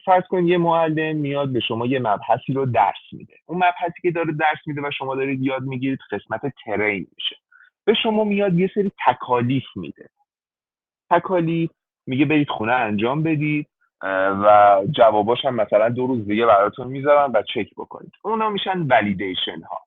فرض کن یه معلم میاد به شما یه مبحثی رو درس میده. اون مبحثی که داره درس میده و شما دارید یاد میگیرید قسمت ترین میشه. به شما میاد یه سری تکالیف میده. تکالیف میگه برید خونه انجام بدید و جواباش هم مثلا 2 روز دیگه براتون میذارن و چک بکنید. اونا میشن ولیدیشن ها.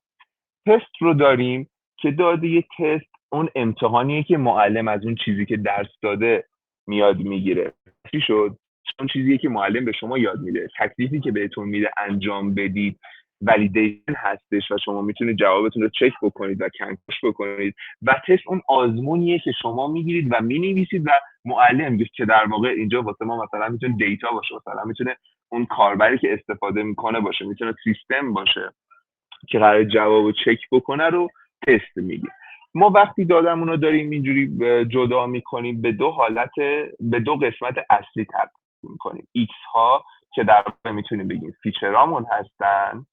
تست رو داریم که داده یه تست اون امتحانیه که معلم از اون چیزی که درس داده میاد میگیره. چی شد؟ اون چیزیه که معلم به شما یاد میده، تکلیفی که بهتون میده انجام بدید ولیدیشن هستش و شما میتونید جوابتون رو چک بکنید و کنکاش بکنید. و تست اون آزمونیه که شما میگیرید و مینویسید و معلم که در واقع اینجا واسه ما مثلا میتونه دیتا باشه، مثلا میتونه اون کاربری که استفاده میکنه باشه، میتونه سیستم باشه که قرار جواب رو چک بکنه رو تست میگیم. ما وقتی دادمون رو داریم اینجوری جدا میکنیم به دو قسمت اصلی تقسیم میکنیم. ایکس ها که در واقع میتونیم بگیم فیچرامون هستن،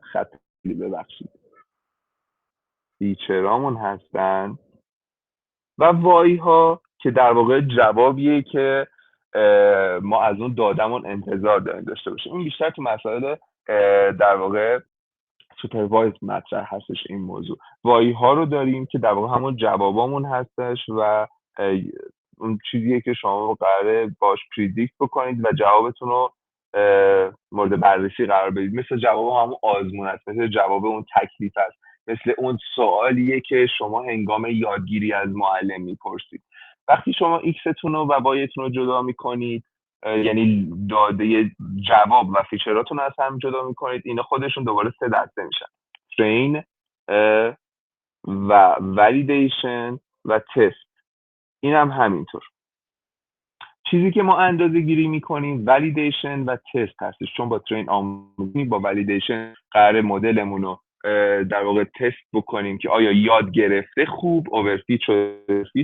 خط ببخشید فیچرامون هستن و وای ها که در واقع جوابیه که ما از اون دادمون انتظار داریم داشته باشیم. این بیشتر تو مسائل در واقع سوپروایز مطرح هستش. این موضوع وای ها رو داریم که در واقع همون جوابامون هستش و اون چیزیه که شما قراره باش پریدیکت بکنید و جوابتون رو مورد بررسی قرار بدید. مثل جواب همون آزمون هست، مثل جواب اون تکلیف هست، مثل اون سوالیه که شما هنگام یادگیری از معلم میپرسید. وقتی شما ایکستون و وایتون رو جدا میکنید، یعنی داده جواب و فیچراتون از هم جدا میکنید، اینا خودشون دوباره 3 دسته میشن: ترین و ولیدیشن و تست. این هم همینطور. چیزی که ما اندازه گیری میکنیم ولیدیشن و تست هستش، چون با ترین آموزی، با ولیدیشن قرار مدلمون رو در واقع تست بکنیم که آیا یاد گرفته، خوب اوورفیت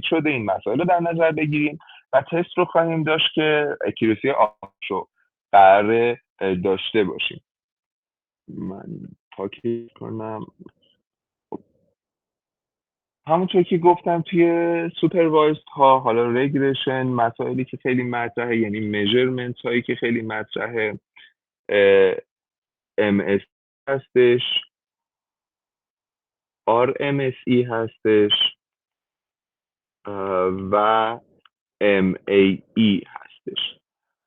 شده، این مسائل رو در نظر بگیریم و تست رو خواهیم داشت که اکیرسی آشو قرار داشته باشیم. من پاکیز کنم. همونطور که گفتم توی سوپروایزد ها، حالا رگرشن مسائلی که خیلی مطرحه، یعنی میجرمنت هایی که خیلی مطرحه، MS هستش، RMSE هستش و MAE هستش.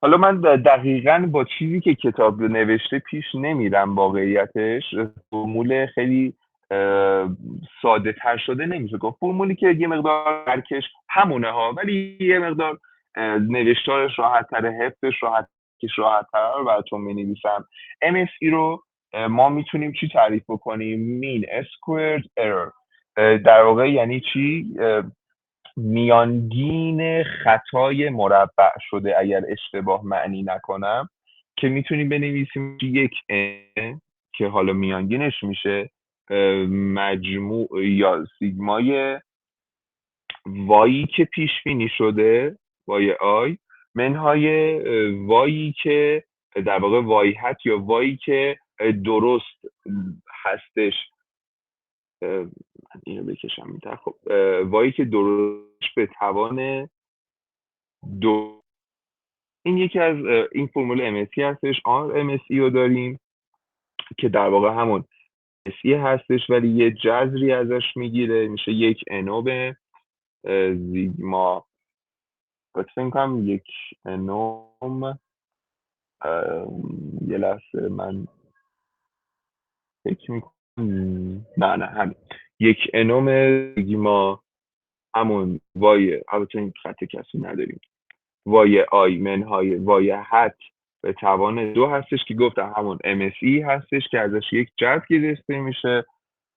حالا من دقیقاً با چیزی که کتاب نوشته پیش نمیرم، واقعیتش فرمول خیلی ساده تر شده نمیشه گفت، فرمولی که یه مقدار درکش همونه ها، ولی یه مقدار نوشتارش راحت تره، حفظش راحت تر رو براتون می نویسم. MSE رو ما میتونیم چی تعریف بکنیم؟ mean squared error. در واقع یعنی چی؟ میانگین خطای مربع شده، اگر اشتباه معنی نکنم، که میتونیم بنویسیم یک n که حالا میانگینش میشه مجموع یا سیگمای وایی که پیش بینی شده، وای آی، منهای وایی که در واقع وای هت یا وایی که درست هستش. اینو بکشم میتر. خب وایی که درست به توان دو. این یکی از این فرمول MSE هستش. RMSE رو داریم که در واقع همون MSE هستش ولی یه جذری ازش میگیره، میشه یک انوب زیگما. فکر کنم یک انوم، یه لحظه من فکر میکنم، نه همین یک انوم زیگما همون وای، البته این خط کسی نداریم، وای آی منهای وای هت به توان 2 هستش که گفتم همون MSE هستش که ازش یک جذر گرفته میشه.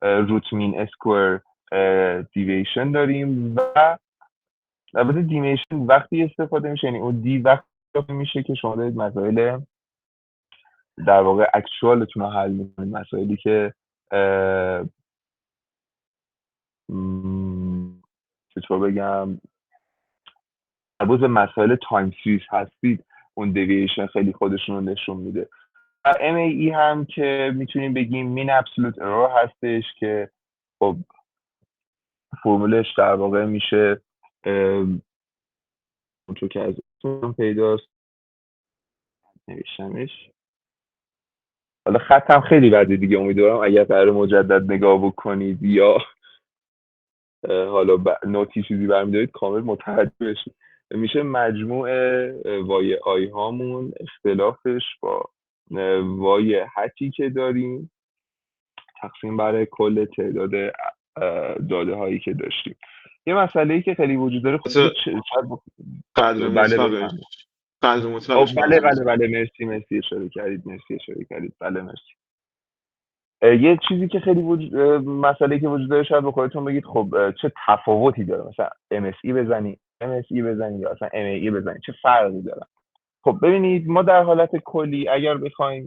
روت مین اسکوئر دیویشن داریم و البته دیویشن وقتی استفاده میشه، یعنی اون دی وقتی میشه که شما دارید مسائل در واقع اکچوالتون رو حل میکنید، مسائلی که چطور بگم مربوط به مسائل تایم سیریز هستید، اون دیویشن خیلی خودشون رو نشون میده. و MAE هم که میتونیم بگیم مین ابسولوت ارور هستش که خب فرمولش در واقع میشه اونطور که از اون پیداست، نوشتمش، حالا خطم خیلی بده دیگه، امیدوارم اگر قرار مجدد نگاه بکنید یا حالا نوتی چیزی برمی‌دارید کامل متوجه بشید. میشه مجموع وای آی هامون اختلافش با وای هتی که داریم تقسیم بر کل تعداد داده هایی که داشتیم. یه مسئله‌ای که خیلی وجود داره قدر مطلقش بله مرسی اشاره کردید بله مرسی. یه چیزی که خیلی مسئله‌ای که وجود داره، شاید به خودتون بگید خب چه تفاوتی داره مثلا MSE بزنی یا اصلا MAE بزنی، چه فرقی داره؟ خب ببینید، ما در حالت کلی اگر بخوایم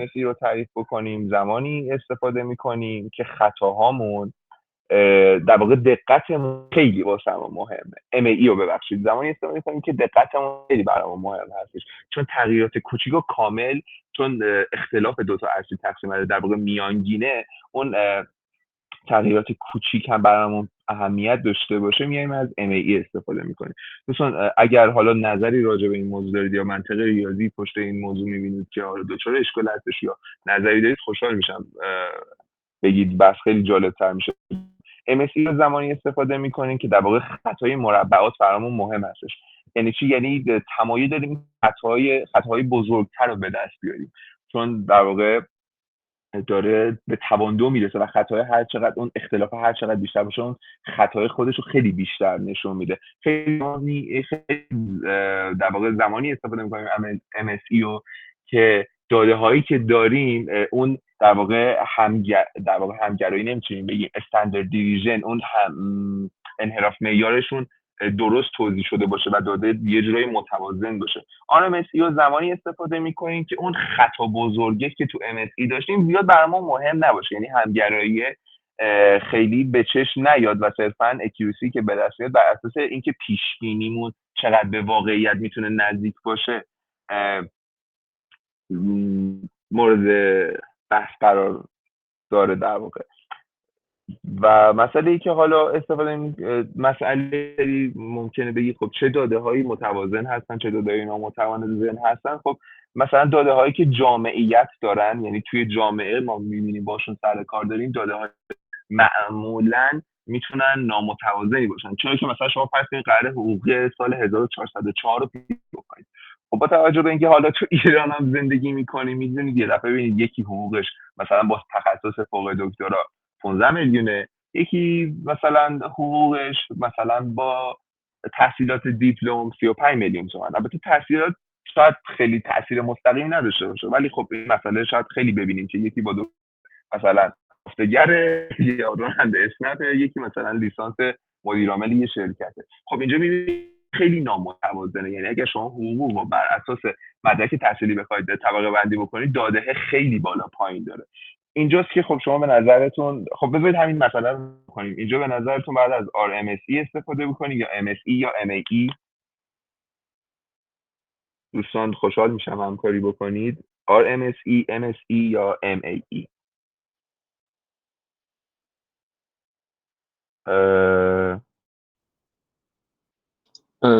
MSE رو تعریف بکنیم زمانی استفاده میکنیم که خطاهامون در واقع دقتمون خیلی واسمون مهمه. MAE رو ببخشید، زمانی استفاده می‌کنیم که دقتمون خیلی برامون مهم هستش، چون تغییرات کوچیک و کامل، چون اختلاف دو تا ارسی تقسیم در واقع میانگینه، اون تغییرات کوچیک هم برامون اهمیت داشته باشه میایم از MAE استفاده میکنیم. دوستان اگر حالا نظری راجع به این موضوع دارید یا منطق ریاضی پشت این موضوع میبینید که حالا دچار اشکال هستش یا نظری دارید، خوشحال میشم بگید، بس خیلی جالب تر میشه. MSE رو زمانی استفاده میکنیم که در واقع خطای مربعات برامون مهم هستش. یعنی چی؟ یعنی تمایل داریم خطاهای بزرگتر رو به دست بیاریم، چون در واقع داره به تواندو میرسه و خطای هر چقدر اون اختلاف هر چقدر بیشتر باشه، اون خطای خودش رو خیلی بیشتر نشون میده. خیلی در واقع زمانی استفاده میکنیم MSE رو که داده هایی که داریم اون در واقع همگرایی نمیتونیم بگیم، استاندارد دیویژن، اون انحراف معیارشون درست توضیح شده باشه و داده یه جورایی متوازن باشه. RMSE رو زمانی استفاده میکنیم که اون خطا بزرگی که تو MSE داشتیم زیاد برامون مهم نباشه، یعنی همگرایی خیلی به چشم نیاد و صرفاً اکیوسی که به دست میاد بر اساس اینکه پیش بینیمون چقدر به واقعیت میتونه نزدیک باشه مورد بحث قرار داره در واقع. و مسئله ای که حالا استفاده مسئله ممکنه بگی خب چه داده هایی متوازن هستن، چه داده هایی نامتوازن هستن. خب مثلا داده هایی که جامعیت دارن، یعنی توی جامعه ما میبینیم باشون سر کار داریم، داده های معمولا میتونن نامتوازنی باشن، چون که مثلا شما فرض کنید قرار حقوقی سال 1404 رو پیش بکنید. خب با توجه به اینکه حالا تو ایران هم زندگی میکنیم، میدونید یه دفعه ببینید یکی حقوقش مثلا با تخصص فوق دکترا 15 میلیونه، یکی مثلا حقوقش مثلا با تحصیلات دیپلم 35 میلیون تومان. البته تحصیلات شاید خیلی تاثیر مستقیم نداشته باشه، ولی خب این مسئله شاید خیلی ببینیم که یکی با مثلا گفتگره یا راننده اسنپ، یکی مثلا لیسانس مدیر عامل یه شرکته. خب اینجا میبینید خیلی نامتوازنه، یعنی اگر شما حقوق رو بر اساس مدرک تحصیلی بخواید طبقه بندی بکنید، داده خیلی بالا پایین داره. اینجاست که خب شما به نظرتون، خب بذارید همین مسئله رو بکنیم، اینجا به نظرتون بعد از RMSE استفاده بکنید یا MSE یا MAE؟ دوستان خوشحال میشم همکاری بکنید. RMSE، MSE یا MAE؟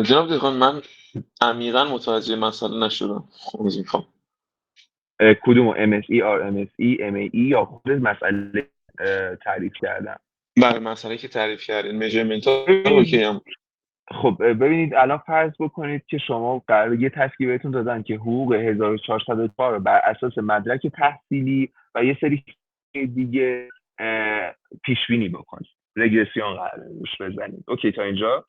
جناب دهقان، من عمیقا متوجه مسئله نشدم. میخوام کدوم MSE، RMSE، MAE یا خود مسئله تعریف کردم؟ بله، مسئله که تعریف کردین میجرمنت ها اوکی هم. خب ببینید الان فرض بکنید که شما قرار یه تسکی بهتون دادن که حقوق 1404 رو بر اساس مدرک تحصیلی و یه سری دیگه پیش بینی بکنید، رگرسیون قراره روش بزنید. اوکی تا اینجا؟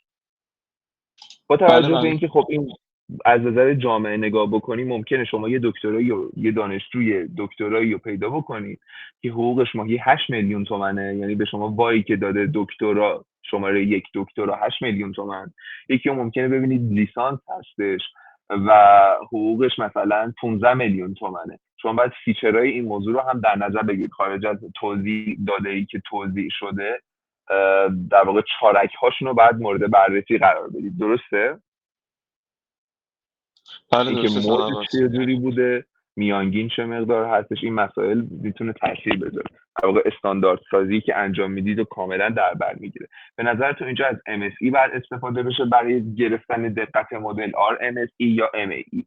با توجه به اینکه خب این از نظر جامعه نگاه بکنی، ممکنه شما یه دکترایی و یه دانشجوی دکترایی رو پیدا بکنید که حقوقش ماهی 8 میلیون تومنه، یعنی به شما وایی که داده دکترا شماره 1 دکترا 8 میلیون تومن. یکی رو ممکنه ببینید لیسانس هستش و حقوقش مثلا 15 میلیون تومنه. شما باید فیچرهای این موضوع رو هم در نظر بگیرید، خارج از توضیح داده‌ای که توضیح شده در واقع چارک هاشون رو بعد مورد بررسی قرار بدید. درسته؟ بله اینکه درسته. مورد چه جوری بوده، میانگین چه مقدار هستش، این مسائل میتونه تاثیر بذاره. در واقع استاندارد سازی که انجام میدید و کاملا در بر میگیره. به نظرتون اینجا از MSE بعد استفاده بشه برای گرفتن دقت مدل RMSE یا MAE؟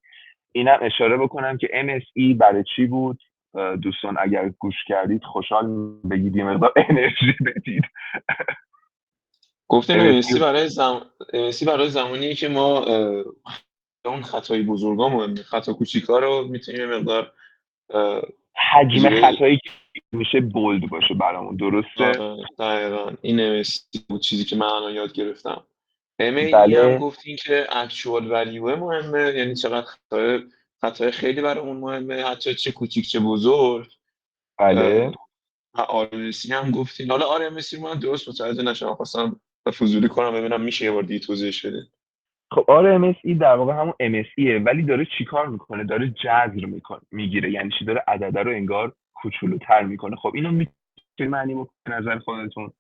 اینم اشاره بکنم که MSE برای چی بود؟ دوستان اگر گوش کردید خوشحال بگید یه مقدار انرژی بدید. گفتیم MSE برای زمانی که ما اون خطای بزرگا مهمه، خطا کوچیکا رو میتونیم یه مقدار حجم خطایی که میشه بولد باشه برامون. درسته؟ دقیقاً این MSE بود چیزی که من الان یاد گرفتم. MAE بله. هم گفتین که اکچوال ولیو مهمه، یعنی چقدر خطای خیلی برامون مهمه، حتی چه کوچیک چه بزرگ. بله. RMSE هم گفتین. حالا RMSE رو من درست متوجه نشدم، خواستم فضولی کنم ببینم میشه یه بار دیگه توضیحش بدین. خب RMSE در واقع همون MSEه، ولی داره چیکار میکنه؟ داره جذر میگیره، یعنی چی؟ داره عدده رو انگار کوچولوتر میکنه. خب اینو میتونید معنی بکنید نظر خودتون؟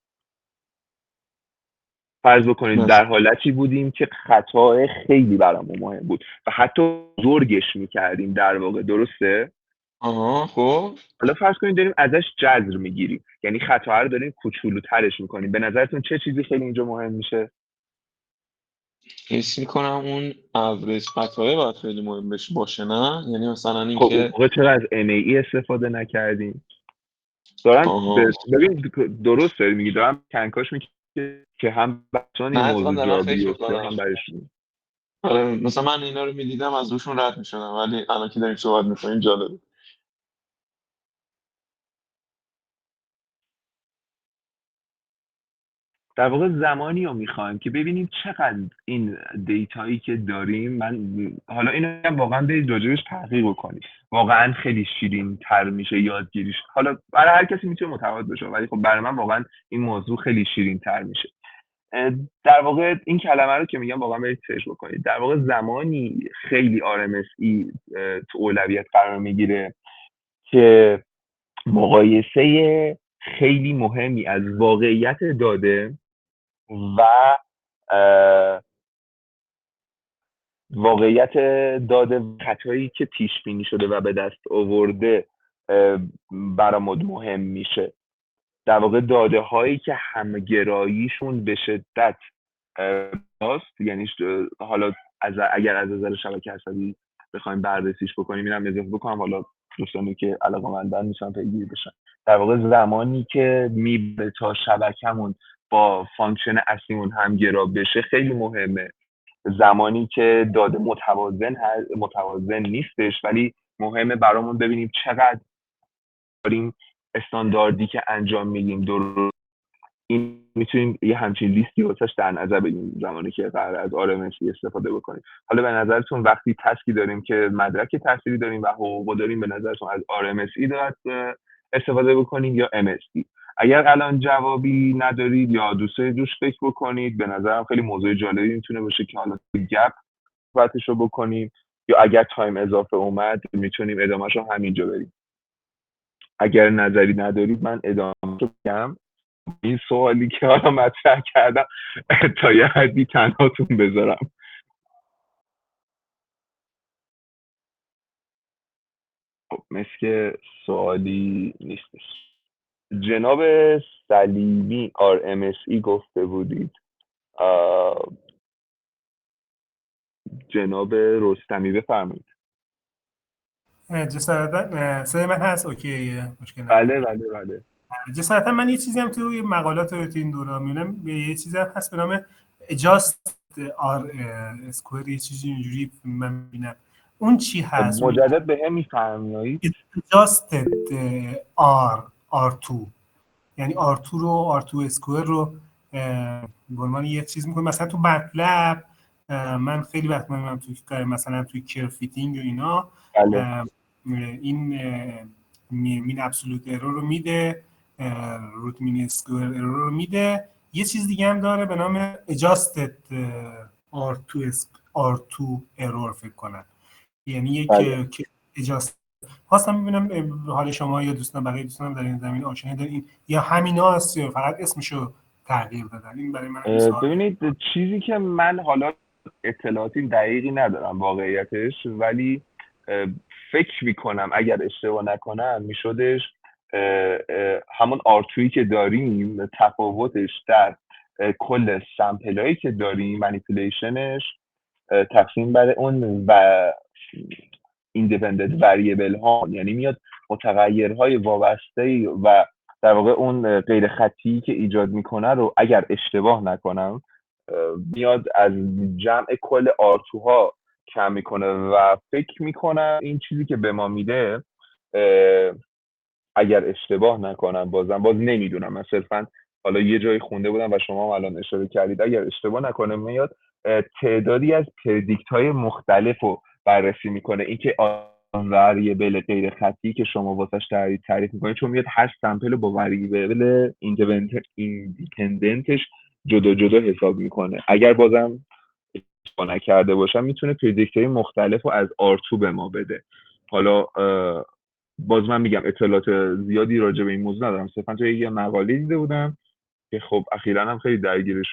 فرض بکنید مثلا در حالتی بودیم که خطا خیلی برامون مهم بود و حتی بزرگش میکردیم در واقع، درسته؟ آها خب حالا فرض کنید داریم ازش جذر میگیریم، یعنی خطا رو داریم کوچولوترش میکنیم. به نظرتون چه چیزی خیلی اینجا مهم میشه؟ حس میکنم اون اوریج خطاهای باید خیلی مهم باشه، نه؟ یعنی مثلا خب اون اینکه موقع چرا از NAE استفاده نکردیم؟ دارم آها ببین درست داری میگی، دارم کنکاش میگم که هم بچه‌ها نه این اتفاقا موضوع دارم جا فکر بیفته میکنم. هم برشون. آره مثلا من اینا رو میدیدم از روشون رد میشدم، ولی الان که داریم صحبت میکنیم جالبه. در واقع زمانی رو میخوایم که ببینیم چقدر این دیتایی که داریم، من حالا اینو هم واقعا برید راجبش تحقیق بکنید، واقعا خیلی شیرین تر میشه یادگیریش. حالا برای هر کسی میتونه متفاوت باشه، ولی خب برای من واقعا این موضوع خیلی شیرین تر میشه. در واقع این کلمه رو که میگم واقعا برید سرچ بکنید. در واقع زمانی خیلی RMSE تو اولویت قرار میگیره که مقایسه خیلی مهمی از واقعیت داده و واقعیت داده خطایی که پیش بینی شده و به دست آورده برامون مهم میشه. در واقع داده هایی که همگراییشون به شدت هست، یعنی حالا اگر از نظر شبکه عصبی بخوایم بررسیش بکنیم، اینم اضافه بکنم، حالا دوستانی که علاقه‌مندن میشن پیگیر بشن. در واقع زمانی که میبره تا شبکه‌مون با فانکشن اصلیمون همگرا بشه خیلی مهمه. زمانی که داده متوازن نیستش، ولی مهمه برامون ببینیم چقدر داریم استانداردی که انجام میدیم درست. این میتونیم یه همچین لیستی واسش در نظر بگیریم زمانی که قرار از RMSE استفاده بکنیم. حالا به نظرتون وقتی تسکی داریم که مدرک تحصیلی داریم و حقوق داریم، به نظرتون از RMSE دارد استفاده بکنیم یا MSE؟ اگر الان جوابی ندارید یا دوست دارید روش فکر بکنید، به نظرم خیلی موضوع جالبی میتونه باشه که حالا گپ صحبتش رو بکنیم، یا اگر تایم اضافه اومد میتونیم ادامهش رو همینجا بریم. اگر نظری ندارید من ادامه رو بگم. این سوالی که حالا مطرح کردم تا یه حدی تنهاتون بذارم. خب مثل که سوالی نیستش. جناب سلیمی RMSE گفته بودید. جناب رستمی بفرمایید. جسارتا صدای من هست؟ اوکی، مشکل نداره. بله. جسارتا من یه چیزی هم توی مقالات رو تو این دوره میبینم، یه چیزی هم هست به نام adjust R اسکوئر، یه چیزی اینجوری من میبینم. اون چی هست؟ مجدد به هم میفرمایید؟ adjusted R2، یعنی R2 رو R2 اسکوئر رو به عنوان یه چیز میکنم. مثلا تو مطلب من خیلی وقت میبینم توی مثلا توی کرو فیتینگ و اینا بله. این مین ابسولوت ارور رو میده، روت مین اسکوئر ارور رو میده. یه چیز دیگه هم داره به نام adjusted R2 ارور فکر کنم، یعنی یک بله. adjust. خواستم ببینم حال شما یا دوستان بقیه دوستان در این زمین آشنایی دارین یا همینا هست یا فقط اسمشو تغییر دادن؟ این برای من سوال. ببینید چیزی که من حالا اطلاعاتی دقیقی ندارم واقعیتش، ولی فکر میکنم اگر اشتباه نکنم میشدش همون R2 که داریم تفاوتش در کل سمپلایی که داریم منیپولیشنش تقسیم بر اون و ایندیپندنت وریبل ها، یعنی میاد متغیرهای وابسته و در واقع اون غیر خطی که ایجاد میکنه رو اگر اشتباه نکنم میاد از جمع کل R2 ها کم میکنه و فکر میکنم این چیزی که به ما میده، اگر اشتباه نکنم باز نمیدونم، من صرفا حالا یه جایی خونده بودم و شما هم الان اشاره کردید، اگر اشتباه نکنم میاد تعدادی از پردیکت های مختلف رو بررسی میکنه. اینکه وریبل غیر خطی که شما واسش تعریف میکنید، چون میاد هر سمپل رو با وریبل ایندیپندنتش جدا حساب میکنه. اگر بازم اشتباه نکرده باشم میتونه پردیکت های مختلف رو از R2 به ما بده. حالا باز من میگم اطلاعات زیادی راجع به این موضوع ندارم، صرفا توی یه مقاله دیده بودم که خب اخیراً هم خیلی درگیرش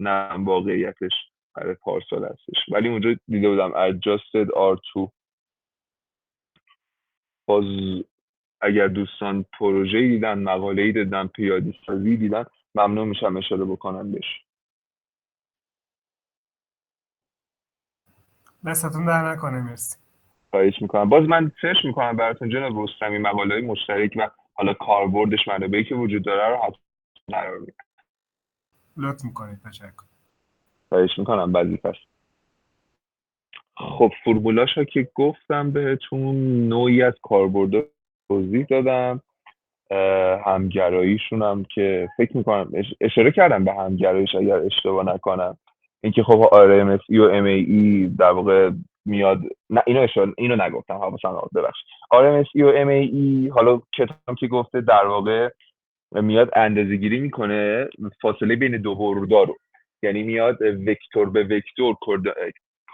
نه واقعیتش برای پارسال هستش. ولی اونجا دیده بودم adjusted R2. باز اگر دوستان پروژه‌ای دیدن، مقاله‌ای دیدن، پیاده سازی دیدن، ممنون میشم اشاره بکنم بهش. دستتون در نکنه. مرسی. خواهش میکنم. باز من سرچ میکنم براتون جناب رستمی مقاله‌های مشترک و حالا کاربردش، منابعی که وجود داره رو حتما قرار میدم. لطف میکنید. تشکر. خواهش میکنم. وظیفه است. خب فرمولاشو که گفتم بهتون، نوعی از کاربردها توضیح دادم. همگراییشون هم که فکر میکنم اشاره کردم به همگراییش اگر اشتباه نکنم، اینکه خب RMSE و MAE در واقع میاد، نه اینو نگفتم، حواسم نبود، ببخشید. RMSE و MAE حالا کتاب که گفته در واقع میاد اندازه‌گیری میکنه فاصله بین دو بردار رو، یعنی میاد وکتور به وکتور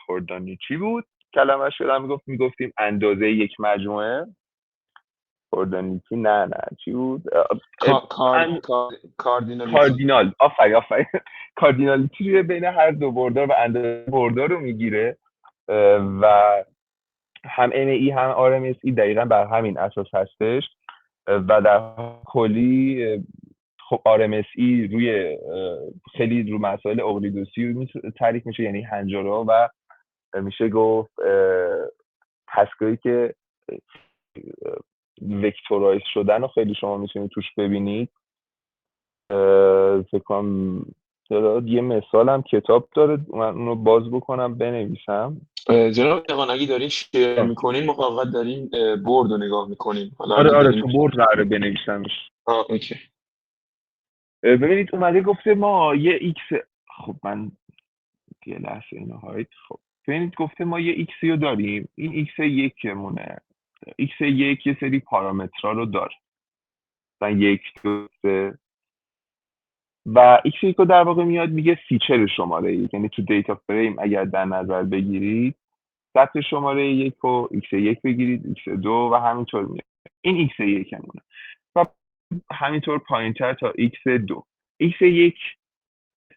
کردانی چی بود کلمه‌اش یادم میگفتیم اندازه یک مجموعه کردانیتی، نه چی بود، کاردینال، آفرین کاردینالیتی روی بین هر دو بردار و اندازه بردار رو میگیره و هم MAE هم RMSE دقیقا بر همین اساس هستش و در کلی خب RMSE روی خیلی رو مسائل اقلیدوسی تعریف میشه، یعنی هنجارها و میشه گفت تسکایی که وکتورایز شدن رو خیلی شما میتونید توش ببینید. فکر کنم یه مثال هم کتاب داره، من اونو باز بکنم بنویسم. جناب دقان اگه دارین شیر میکنین موقع دارین بورد رو نگاه میکنین. آره تو بورد قراره بنویسمش. اوکی. ببینید اومده گفته ما یه ایکس، خب من یه لحظه اینو هایت، خب ببینید گفته ما یه ایکسی رو داریم، این ایکس یکمونه، ایکس یک یه سری پارامترها رو داره، مثلا 1 2 3 و ایکس یک رو در واقع میاد میگه فیچر شماره ای، یعنی تو دیتا فریم اگر در نظر بگیرید سطح شماره یک رو ایکس یک بگیرید، ایکس دو و همینطور میاد. این ایکس یکمونه و همینطور پایینتر تا ایکس دو. ایکس یک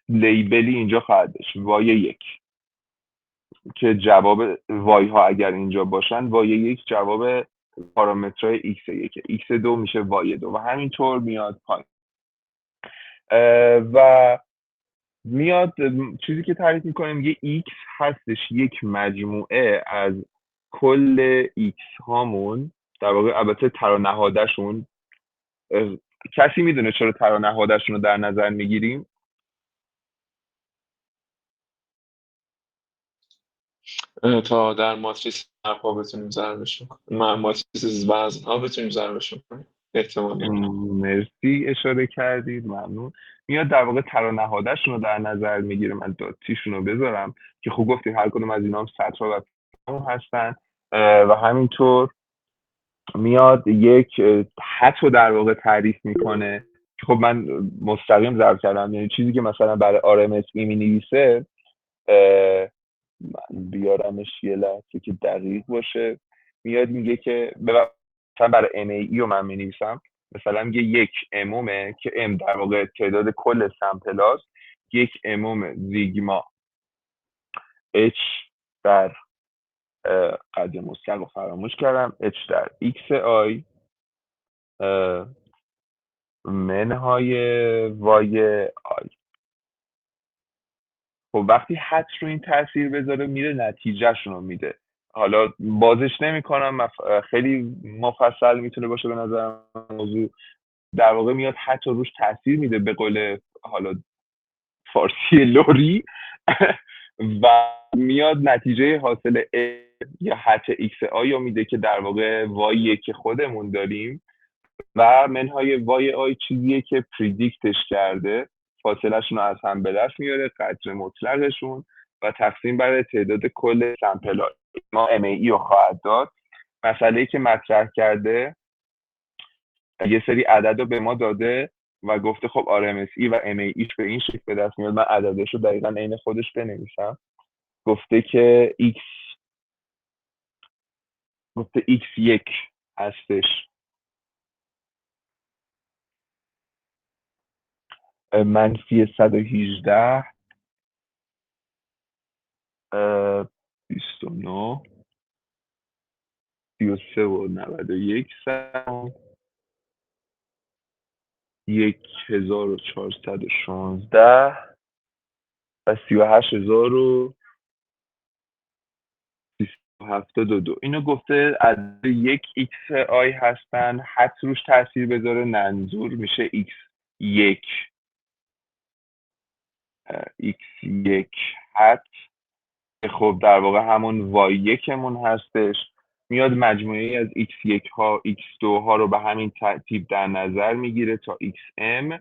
لیبلی اینجا خواهد داشت وای یک که جواب وای ها اگر اینجا باشن، وای یک جواب پارامترهای ایکس یک، ایکس دو میشه وای دو و همینطور میاد پایین و میاد چیزی که تعریف میکنیم یه ایکس هستش، یک مجموعه از کل ایکس هامون، در واقع البته تر و نهادشون. کسی میدونه چرا تر و نهادشون رو در نظر میگیریم؟ تا در ماتریس ها بتونیم ضربشون کنیم، ماتریس وزن ها بتونیم ضربشون کنیم احتمالاً. مرسی اشاره کردید، ممنون. میاد در واقع تر و نهادشون رو در نظر میگیره. من داتیشون رو بذارم که خوب گفتید هر کدوم از اینا هم سطح و هستن و همینطور میاد یک خط رو در واقع تعریف میکنه که خب من مستقیم ضرب کردم، یعنی چیزی که مثلا برای RMSE مینویسه، من بیارمش یه لحظه که دقیق باشه، میاد میگه که مثلا برای MAE رو من مینویسم، مثلا میگه یک امومه که ام در واقع تعداد کل سمپل هاست، یک اموم زیگما H در قد مستقیم فراموش کردم، H در XI منهای وای آی. خب وقتی حد رو این تاثیر بذاره میره نتیجهشون رو میده. حالا بازش نمی کنم، خیلی مفصل میتونه باشه به نظر موضوع. در واقع میاد حد رو روش تاثیر میده به قول حالا فارسی لوری و میاد نتیجه حاصل یا حد ایکس آی رو میده که در واقع واییه که خودمون داریم و منهای وای آی چیزیه که پریدیکتش کرده، فاصلهشون رو از هم به دست میاره، قدر مطلقشون و تقسیم بر تعداد کل سمپل ها ما MAE رو خواهد داد. مسئله‌ای که مطرح کرده یه سری عدد رو به ما داده و گفته خب RMSE و MAEش به این شکل به دست میاد. من عددش رو دقیقا عین خودش بنویسم. گفته که X1 هستش -118 29 33 و 91 سهام 1416 و 38372. اینو گفته از یک ایکس آی هستن، حد روش تاثیر بذاره، منظور میشه ایکس یک ایکس یک حد. خب در واقع همون وای یکمون هستش، میاد مجموعه ای از ایکس یک ها ایکس دو ها رو به همین ترتیب در نظر میگیره تا ایکس ام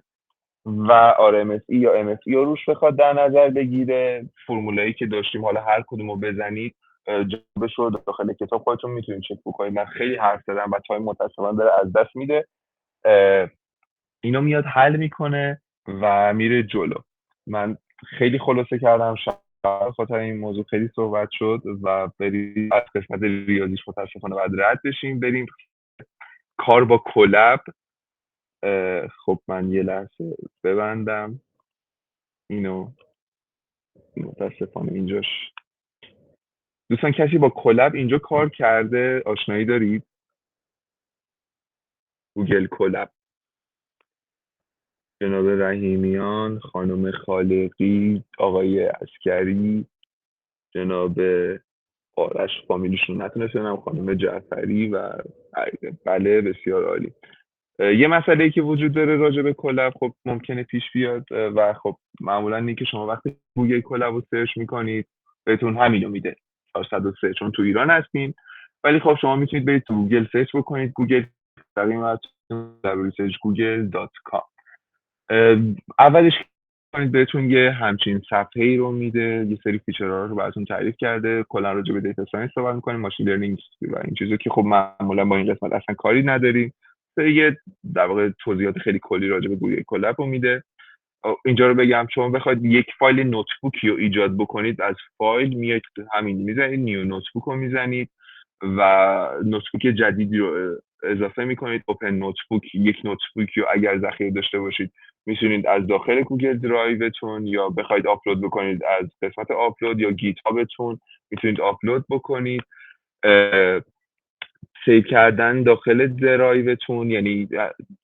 و RMSE یا MFE رو روش بخواد در نظر بگیره. فرمولایی که داشتیم حالا هر کدوم رو بزنید جوابش رو داخل کتاب خودتون میتونید چک بکنید. من خیلی حرف زدم و تایم متاسفانه داره از دست میده. اینو میاد حل میکنه و میره جلو. من خیلی خلاصه کردم، خاطر این موضوع خیلی صحبت شد و بریم از قسمت ریاضیش متاسفانه بعد رد بشیم، بریم کار با کلب. خب من یه لحظه ببندم اینو، متاسفانه اینجاش. دوستان کسی با کلب اینجا کار کرده؟ آشنایی دارید؟ گوگل کلب. جناب رحیمیان، خانم خالقی، آقای عسکری، جناب آرش فامیلیشون نتونستم، خانم جعفری و بله بسیار عالی. یه مسئله که وجود داره راجع به کلب خب ممکنه پیش بیاد و خب معمولا اینه که شما وقتی گوگل کلب رو سرچ میکنید بهتون همینو میده 403 چون تو ایران هستین، ولی خب شما میتونید برید تو گوگل سرچ بکنید گوگل www.google.com. اولش کنید بهتون یه همچین صفحه‌ای رو میده، یه سری فیچرها رو براتون تعریف کرده، کلا راجع به دیتا ساینس صحبت می‌کنیم، ماشین لرنینگ و این چیزا که خب معمولا با این قسمت اصلا کاری نداریم. یه در واقع توضیحات خیلی کلی راجع به گوگل کلاب رو میده. اینجا رو بگم شما بخواید یک فایل نوتبوکی رو ایجاد بکنید، از فایل میایید همین میزنید نیو نوتبوک رو میزنید و نوتبوک جدیدی رو اضافه میکنید. اوپن نوتبوک، یک نوتبوکی رو اگر ذخیره داشته باشید میتونید از داخل گوگل درایوتون یا بخواید آپلود بکنید از قسمت آپلود یا گیت هابتون میتونید آپلود بکنید. سیو کردن داخل درایوتون یعنی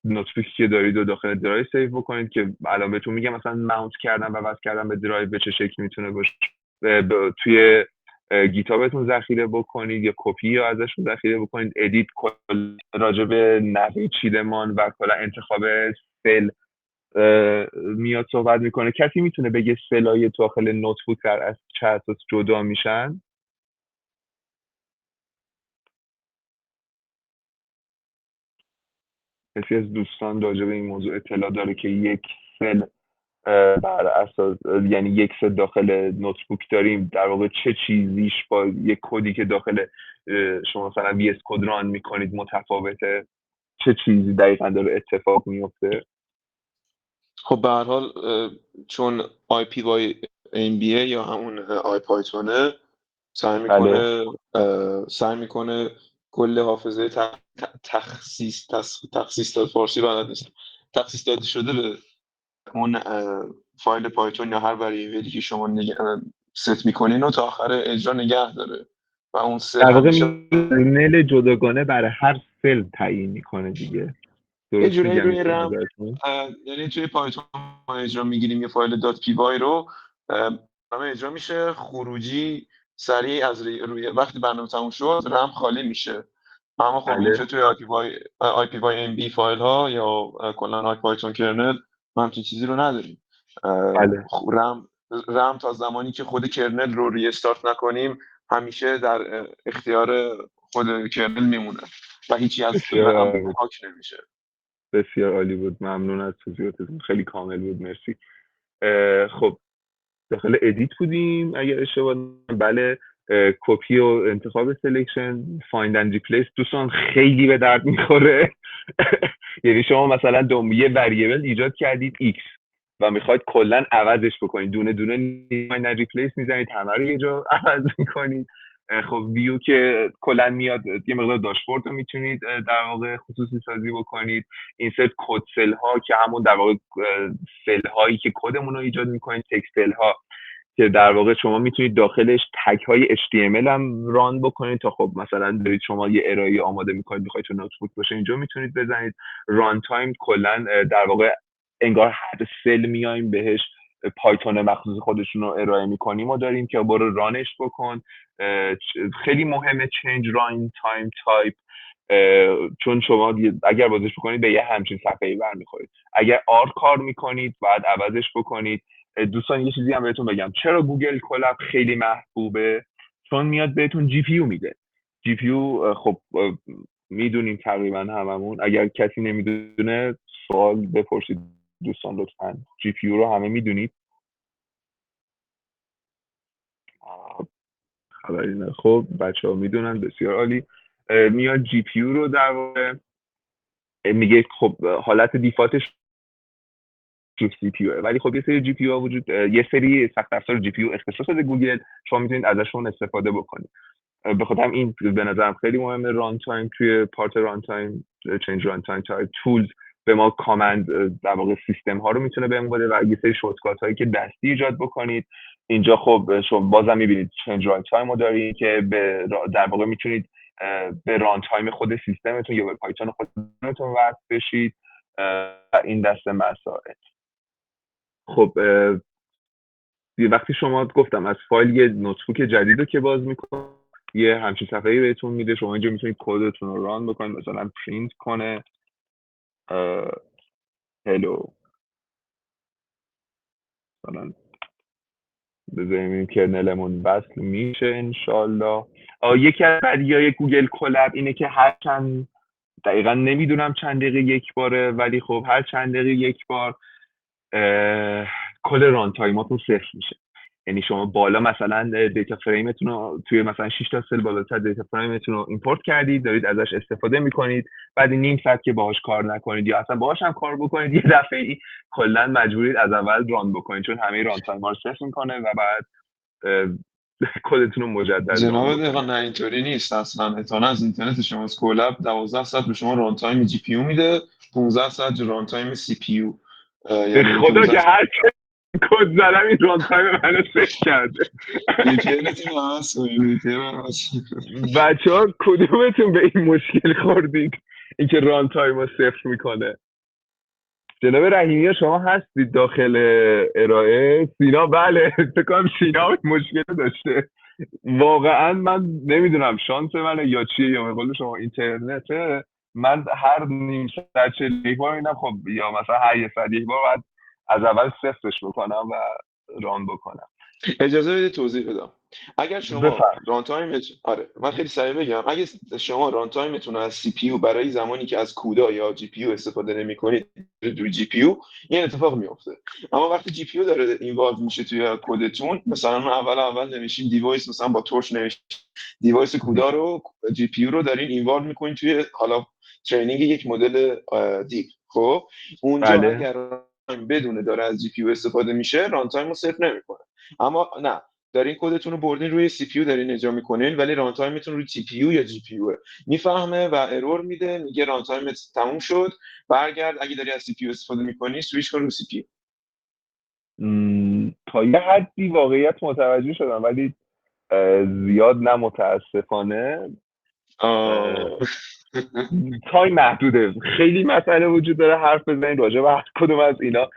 نوتبوکی که دارید و داخل درایو سیو بکنید که الان بهتون میگم مثلا ماونت کردن و وصل کردن به درایو به چه شکلی میتونه باشه. توی گیتابتون ذخیره بکنید یا کپی یا ازشون ذخیره بکنید. ادیت راجع به نحوه چیدمان و کلا انتخاب سل میاد صحبت میکنه. کسی میتونه بگه سلای داخل نوتبوک در از چه اساس جدا میشن؟ کسی از دوستان راجع به این موضوع اطلاع داره که یک سل بر اساس یعنی یک سل داخل نوتبوک داریم در واقع چه چیزیش با یک کدی که داخل شما مثلا VS کد ران میکنید متفاوته؟ چه چیزی دقیقا داره اتفاق میفته؟ خب به هر حال چون IPyMBA یا همون آی پایتونه سعی میکنه کل حافظه تخصیص داد، فارسی بلد نیستم، تخصیص داده شده به اون فایل پایتون یا هر وریبلی که شما ست میکنین رو تا آخر اجرا نگه داره و اون در واقع همیشه نل جداگانه برای هر سل تعیین میکنه دیگه. یه درست جوری میگم روی رم، یعنی توی پایتون ما اجرا میگیریم یه فایل .py رو برنامه اجرا میشه، خروجی سریع از روی وقتی برنامه تموم شد رم خالی میشه. اما خب این که توی IPyMB فایل ها یا کلا پایتون کرنل ما همچین چیزی رو نداریم. بله. رم تا زمانی که خود کرنل رو ریستارت نکنیم همیشه در اختیار خود کرنل میمونه و هیچی از رم پاک نمیشه. بسیار عالی بود، ممنون از توضیحاتتون، خیلی کامل بود، مرسی. خب داخل ادیت بودیم اگر اشتباه بله. کپی و انتخاب سلکشن، فایند اند ریپلیس دوستان خیلی به درد میخوره. یعنی شما مثلا یه وریبل ایجاد کردید x و میخواید کلا عوضش بکنید، دونه دونه فایند اند ریپلیس میزنید، همه رو یه جا عوض میکنید. خب ویو که کلا میاد یه مقدار داشبورد رو میتونید در واقع خصوصی سازی بکنید. اینسرت کد سل ها که همون در واقع سل هایی که کدمون رو ایجاد میکنید، تکست سل ها که در واقع شما میتونید داخلش تگ های HTML هم ران بکنید تا خب مثلا دارید شما یه ارائه آماده میکنید بخواید تو نوتبوک باشه اینجا میتونید بزنید. ران تایم کلا در واقع انگار هر سل میایم بهش پایتون مخصوص خودشون رو ارائه میکنیم و داریم که برو رانش بکن. خیلی مهمه چنج ران تایم تایپ، چون شما اگر بازش بکنید به یه همچین صفحه‌ای برمیخورید. اگر آر کار میکنید باید عوضش بکنید. دوستان یه چیزی هم بهتون بگم، چرا گوگل کلاب خیلی محبوبه؟ چون میاد بهتون جی پی یو میده. جی پی یو خب میدونیم تقریبا هممون، اگر کسی نمیدونه سوال بپرسید دوستان لطفا. جی پی یو رو همه میدونید؟ خبری نه. خب بچه‌ها میدونن، بسیار عالی. میاد جی پی یو رو در واقع میگه خب حالت دیفالتش سی پی یو، ولی خب یه سری جی پی یو وجود، یه سری سخت افزار جی پی یو اختصاص داده گوگل، شما میتونید ازشون استفاده بکنید. به خاطر این به نظرم خیلی مهمه ران تایم. توی پارت ران تایم چنج ران تایم تایپ تولز به ما کامند در واقع سیستم ها رو میتونه بهمون بده و یه سری شورتکات هایی که دستی ایجاد بکنید. اینجا خب شما بازم میبینید چنج ران تایم رو دارید که در واقع میتونید به ران تایم خود سیستمتون یا به پایتون خودتون وصل بشید. این دسته مسائل. خب وقتی شما گفتم از فایل یه نوتبوک جدید رو که باز میکنه یه همچین صفحه‌ای بهتون میده، شما اینجا میتونید کدتون رو ران بکنید، مثلا پرینت کنه هلو، مثلا بذاریم کرنلمون وصل میشه انشالله. یکی از بدیهای گوگل کلاب اینه که هر چند دقیقا نمیدونم چند دقیقه یک باره، ولی خب هر چند دقیقه یک بار کل ران تایماتون صفر میشه. یعنی شما بالا مثلا دیتا فریمتون رو توی مثلا 6 تا سل بالاتر دیتا فریمتون رو ایمپورت کردید، دارید ازش استفاده میکنید، بعد نیم ساعت که باهاش کار نکنید یا اصلا باهاش هم کار بکنید، یه دفعه‌ای کلا مجبورید از اول ران بکنید چون همه ران تایم ها رو صفر میکنه و بعد کدتون رو مجدد جناب دقیقا نه اینطوری نیست اصلا. اتانه از اینترنت شما از کلاب 12 ساعت به شما ران تایم جی پی یو میده، 15 ساعت ران تایم سی پی یو. به خدا که هر کد زدم این ران تایم منو صفر کرده. بچه‌ها کدومتون به این مشکل خوردید اینکه ران تایم رو صفر میکنه؟ جناب رحیمی شما هستید داخل ارائه؟ سینا بله فکر کنم سینا مشکل داشته. واقعا من نمیدونم شانس منه یا چیه یا به قول شما اینترنته. من هر نیم ساعت 40 بار میبینم خب یا مثلا هر یه ساعت یک بار باید از اول صفرش بکنم و ران بکنم. اجازه بده توضیح بدم. اگر شما ران تایم من خیلی سریع بگم، اگه شما ران تایمتون از سی پی یو برای زمانی که از کودا یا جی پی یو استفاده نمی‌کنید روی جی پی یو این اتفاق میفته. اما وقتی جی پی یو داره اینوالو میشه توی کدتون، مثلا ما اول نمیشیم دیوایس، مثلا با تورچ نمیشیم دیوایس کودا رو جی پی یو رو دارین اینوالو می‌کنین توی حالا ترینینگ یک مدل دیپ. خب اونجا بله. اگر بدونه داره از جی پی یو استفاده میشه ران تایم رو صفر نمی‌کنه. اما نه، دارین کدتون رو بردین روی سی پی یو دارین اجرا میکنین ولی ران تایمتون روی تی پی یو یا جی پی یو میفهمه و ارور میده، میگه ران تایمت تموم شد، برگرد اگه داری از سی پی یو استفاده میکنی سویچ کن رو سی پی یو. تا یه حدی واقعیت متوجه شدم ولی زیاد نه متاسفانه. تایم محدوده، خیلی مسئله وجود داره حرف بزنید راجع به هر کدوم از اینا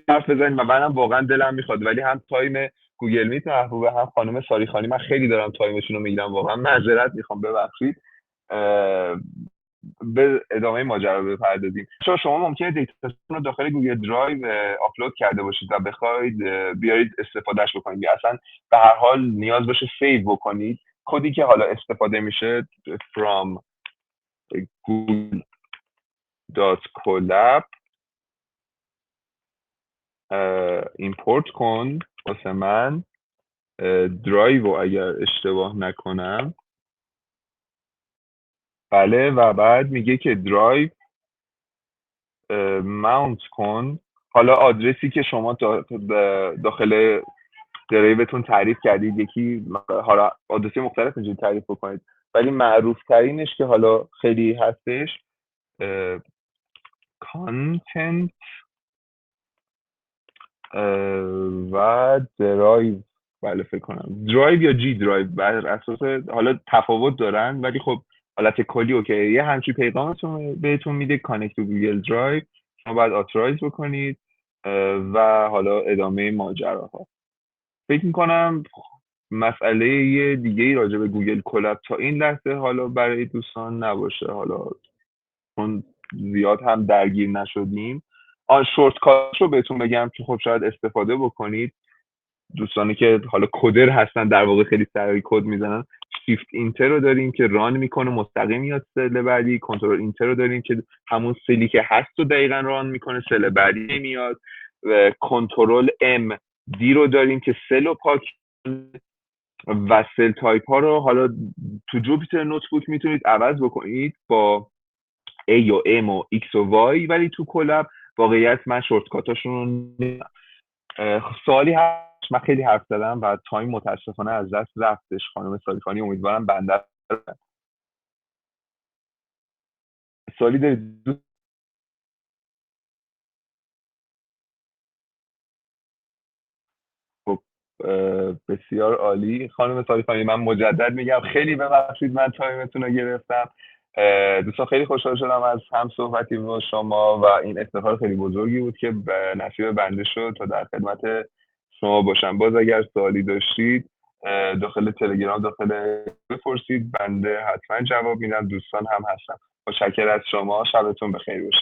حرف بزنید و منم واقعا دلم میخواد، ولی هم تایم گوگل میت محبوبه هم خانم ساریخانی من خیلی دارم تایمشون رو میگیرم، واقعا معذرت میخوام ببخشید. به ادامه ماجرا بپردازیم. شما ممکنه دیتاتون رو داخل گوگل درایو آپلود کرده باشید و بخواید بیارید استفادهش بکنید یا اصلا به هر حال نیاز باشه سیو بکنید. کدی که حالا استفاده میشه from google.colab ایمپورت کن واسه من درایو اگر اشتباه نکنم. بله و بعد میگه که درایو ماونت کن. حالا آدرسی که شما داخل درایوتون تعریف کردید یکی، حالا آدرسی مختلف اینجوری تعریف بکنید ولی معروف ترینش که حالا خیلی هستش کانتنت و درایو بله فکر کنم درایو یا جی درایو بر اساس حالا تفاوت دارن ولی خب حالت کلی اوکی. یه همچین پیغامتون بهتون میده کانکت تو گوگل درایو، شما باید آتورایز بکنید و حالا ادامه ماجراها. فکر میکنم مسئله یه دیگه ای راجع به گوگل کلاب تا این لحظه حالا برای دوستان نباشه، حالا چون زیاد هم درگیر نشدیم. شورت کات رو بهتون بگم که خب شاید استفاده بکنید. دوستانی که حالا کدر هستن در واقع خیلی سریع کد میزنن، شیفت اینتر رو داریم که ران میکنه مستقیم میاد سل بعدی، کنترل اینتر رو داریم که همون سلی که هست رو دقیقا ران میکنه سل بعدی میاد، و کنترل ام دی رو داریم که سل رو پاک و سل تایپ ها رو حالا تو جوپیتر نوتبوک میتونید عوض بکنید با A و M و X و Y، ولی تو کلاب واقعیت من شورتکاتاشون رو نمیدونم. سوالی هست؟ من خیلی حرف زدم و تایم متاسفانه از دست رفتش. خانم صادقانی امیدوارم بنده سوالی دارید؟ خب بسیار عالی خانم صادقانی، من مجدد میگم خیلی ببخشید من تایمتون رو گرفتم. دوستان خیلی خوشحال شدم از هم صحبتی با شما و این افتخار خیلی بزرگی بود که نصیب بنده شد تا در خدمت شما باشم. باز اگر سوالی داشتید داخل تلگرام داخل بپرسید، بنده حتما جواب میدم. دوستان هم هستم. متشکرم از شما، شبتون بخیر باشه.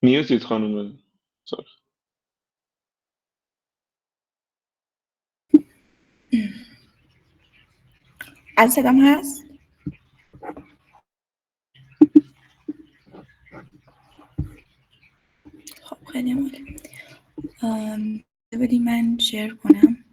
میوتید خانم. از صدام هست؟ خب خیلی عالی. بدید من شیر کنم.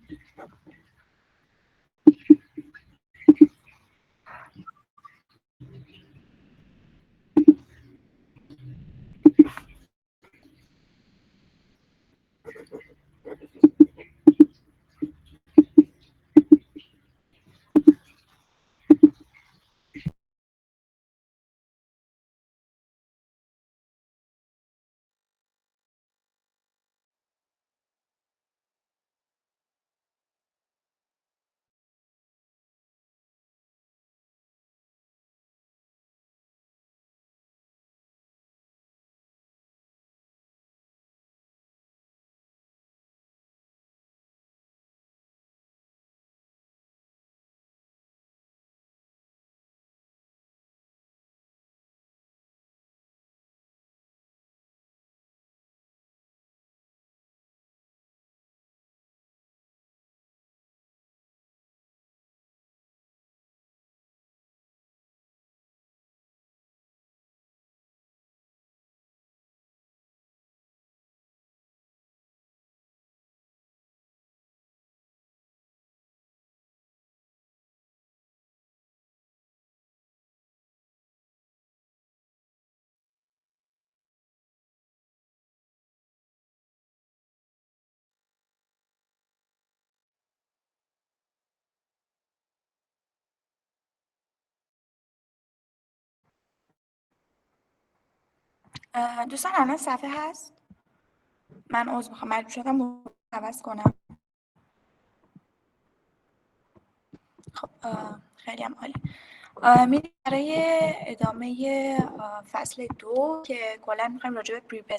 دوستان الان صفحه هست؟ من عذر میخوام مجبور شدم عوض کنم. خب خیلی هم عالی. میریم برای ادامه فصل 2 که کلا میخوایم راجع به پری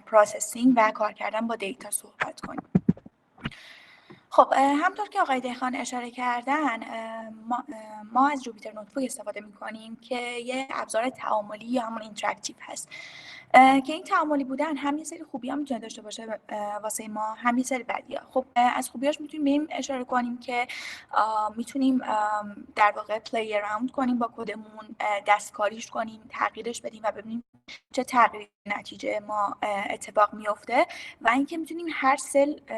پروسسینگ و کار کردن با دیتا صحبت کنیم. خب همطور که آقای دهخان اشاره کردن ما از جوپیتر نوتبوک استفاده میکنیم که یه ابزار تعاملی یا همون اینتراکتیو هست که این تعاملی بودن هم یه سری خوبی ها میتونه داشته باشه واسه ما، هم یه سری بدی ها. خب از خوبیاش میتونیم بهیم اشاره کنیم که میتونیم در واقع پلی اراوند کنیم با کدمون، دستکاریش کنیم، تغییرش بدیم و ببینیم چه تغییری نتیجه ما اتفاق میفته و اینکه میتونیم هر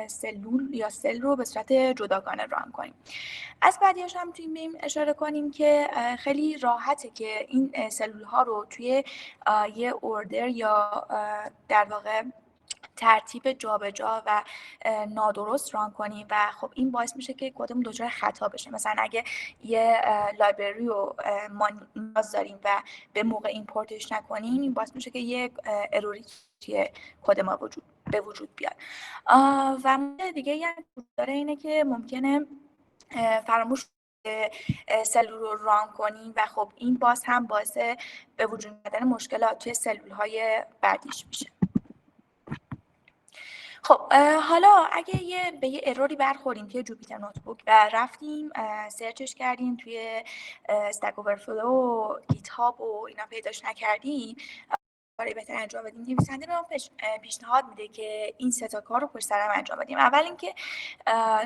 سلول یا سل رو به صورت جداگانه ران کنیم. از بعدیاش هم میتونیم بهیم اشاره کنیم که خیلی راحته که این سلول ها رو توی یه اوردر یا در واقع ترتیب جابجا و نادرست ران کنیم و خب این باعث میشه که کدمون دچار خطا بشه. مثلا اگه یه لایبرری رو ما نیاز داریم و به موقع ایمپورتش نکنیم، این باعث میشه که یک اروری توی کد ما به وجود بیاد. و مورد دیگه یعنی داره اینه که ممکنه فراموش سلول رو ران کنیم و خب این باز هم باعث به وجود اومدن مشکلات توی سلول های بعدیش میشه. خب حالا اگه به یه اروری برخوریم توی جوپیتر نوتبوک و رفتیم سرچش کردیم توی استک اوورفلو، گیت هاب و اینا پیداش نکردیم، کاری بهتر انجام بدیم، نویسنده به ما پیشنهاد میده که این سه تا کار رو پشت سر هم انجام بدیم. اول اینکه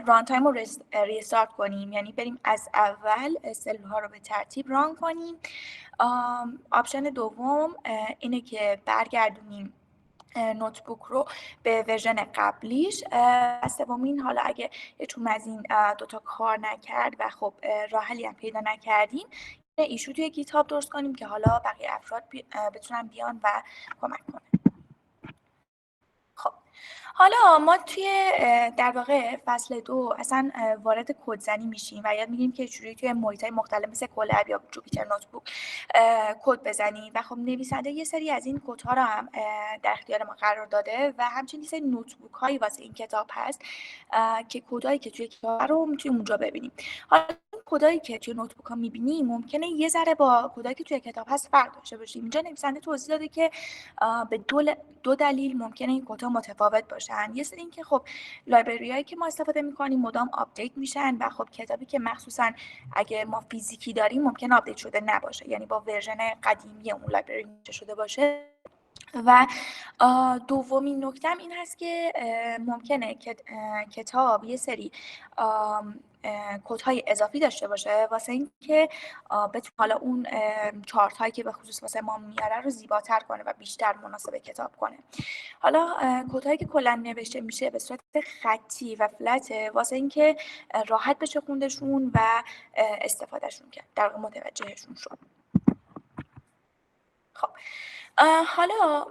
ران تایم رو ریستارت کنیم، یعنی بریم از اول سلول ها رو به ترتیب ران کنیم. آپشن دوم اینه که برگردونیم نوتبوک رو به ورژن قبلیش. سومین، حالا اگه یکم از این دوتا کار نکرد و خب راه حلی هم پیدا نکردیم، ایشو توی گیت هاب درست کنیم که حالا بقیه افراد بتونن بیان و کمک کنن. خب حالا ما توی در واقع فصل 2 اصلا وارد کدزنی میشیم و یاد میگیریم که چجوری توی محیط‌های مختلف مثل کلاب یا جوپیتر نوتبوک کد بزنیم و خب نویسنده یه سری از این کدها رو هم در اختیار ما قرار داده و همچنین سری نوتبوک هایی واسه این کتاب هست که کدایی که توی کتاب رو میتونیم اونجا ببینیم. حالا کدایی که توی نوتبوک ها میبینیم ممکنه یه ذره با کدایی که توی کتاب هست فرق داشته باشیم. اینجا نویسنده توضیح داده که به دو دلیل ممکنه این کدها متفاوت باشن. یه سری این که خب لایبرریایی که ما استفاده می‌کنیم مدام آپدیت میشن و خب کتابی که مخصوصا اگه ما فیزیکی داریم ممکنه آپدیت شده نباشه، یعنی با ورژن قدیمی اون لایبرری نوشته شده باشه. و دومین نکتم این هست که ممکنه کتاب یه سری کدهای اضافی داشته باشه واسه این که بتونه حالا اون چارت هایی که به خصوص واسه ما میاره رو زیباتر کنه و بیشتر مناسب کتاب کنه. حالا کدهایی که کلا نوشته میشه به صورت خطی و فلته واسه این که راحت بشه خوندشون و استفادهشون کرد، در واقع متوجهشون شد. خب حالا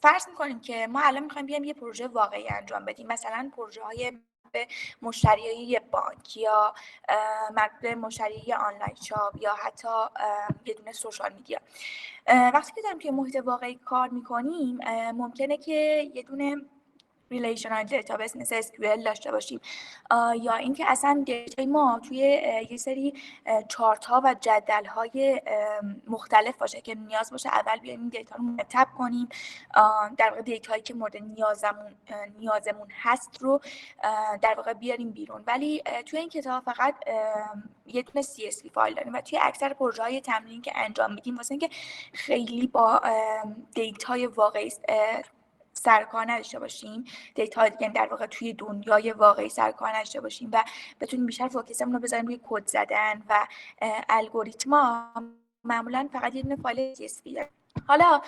فرض میکنیم که ما الان میخوایم بیایم یه پروژه واقعی انجام بدیم، مثلا پروژه های به مشتریای بانک یا مربوط به مشتری آنلاین شاپ یا حتی یه دونه سوشال میدیا. وقتی که داریم توی محیط واقعی کار میکنیم ممکنه که یه دونه ریلیشنال دیتابیس مثل SQL داشته باشیم یا اینکه اصلا دیتای ما توی یه سری چارت ها و جدول های مختلف باشه که نیاز باشه اول بیایم این دیتا رو مرتب کنیم، در واقع دیتایی که مورد نیازمون هست رو در واقع بیاریم بیرون. ولی توی این کتاب فقط یه دونه CSV فایل داریم و توی اکثر پروژه های تمرین که انجام میدیم واسه اینکه خیلی با دیتای واقعی سرکار نداشته باشیم، دیتا دیگه در واقع توی دنیای واقعی سرکار نداشته باشیم و بتونیم بیشتر فوکسمون رو بذاریم روی کد زدن و الگوریتما، معمولا فقط یه دونه فایل CSV داریم. حالا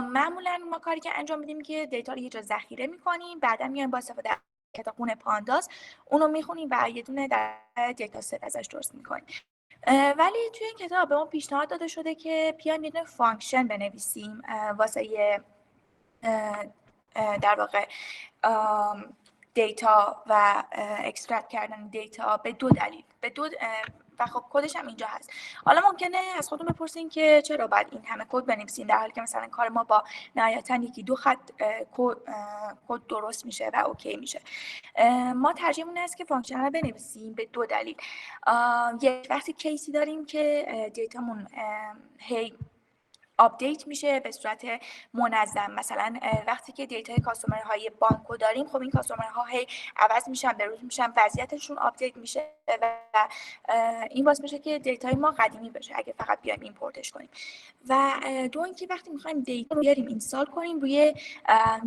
معمولا ما کاری که انجام میدیم که دیتا رو یه جا ذخیره می‌کنیم، بعدا میایم با استفاده از کتابخونه پانداس اونو می‌خونیم و یه دونه در دیتا ست ازش درست می‌کنیم. ولی توی این کتاب به ما پیشنهاد داده شده که بیایم یه دونه فانکشن بنویسیم واسه در واقع دیتا و اکسترکت کردن دیتا به دو دلیل، و خب کدش هم اینجا هست. حالا ممکنه از خودتون بپرسین که چرا باید این همه کد بنویسین در حالی که مثلا کار ما با نهایتاً یکی دو خط کد درست میشه و اوکی میشه. ما ترجیحمون است که فانکشن رو بنویسیم به دو دلیل. یک، وقتی کیسی داریم که دیتامون هی آپدیت میشه به صورت منظم، مثلا وقتی که دیتای کاستومرهای بانکو داریم، خب این کاستومرها هی عوض میشن، به روز میشن، وضعیتشون آپدیت میشه و این باعث میشه که دیتای ما قدیمی بشه اگه فقط بیایم ایمپورتش کنیم. و دو اینکه وقتی میخوایم دیتا رو بیاریم اینستال کنیم روی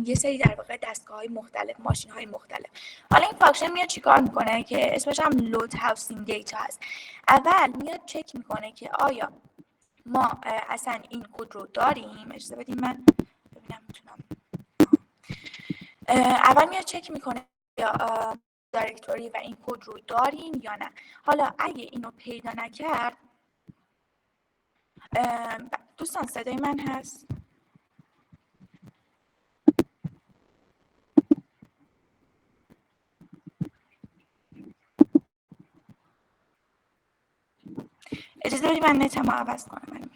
یه سری در واقع دستگاه‌های مختلف، ماشین‌های مختلف. حالا این فانکشن میاد چیکار میکنه که اسمش هم لود هاوسینگ دیتا هست. اول میاد چک میکنه که آیا ما اصلا این کد رو داریم. اجازه بدیم من ببینم میتونم. اول میاد چک میکنه یا دایرکتوری و این کد رو داریم یا نه. حالا اگه اینو پیدا نکرد، دوستان صدای من هست؟ اجازه بدید من نتمو عوض کنم.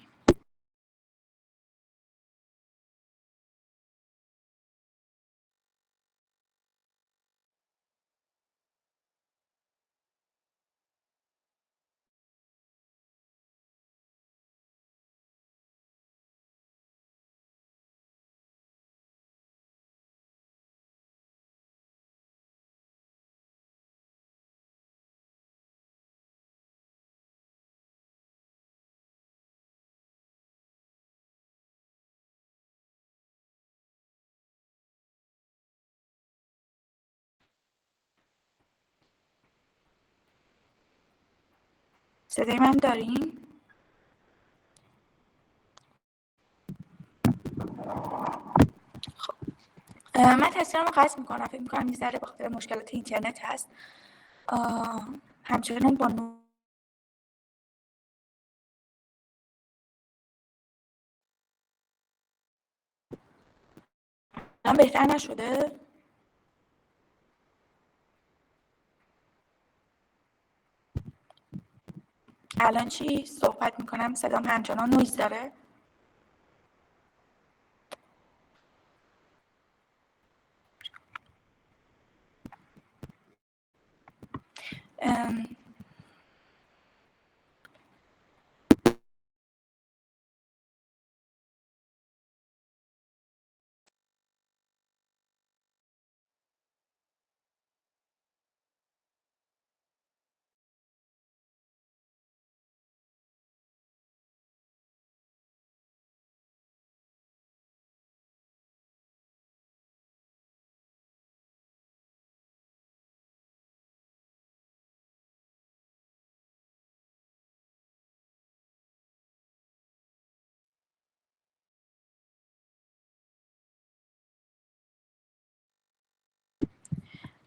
صدای من دارین؟ من تصویرم رو قطع میکنم. فکر میکنم یه ذره بخاطر مشکلات اینترنت هست. همچنان با الان بهتر نشده؟ الان چی صحبت میکنم صدام همچنان نویز داره؟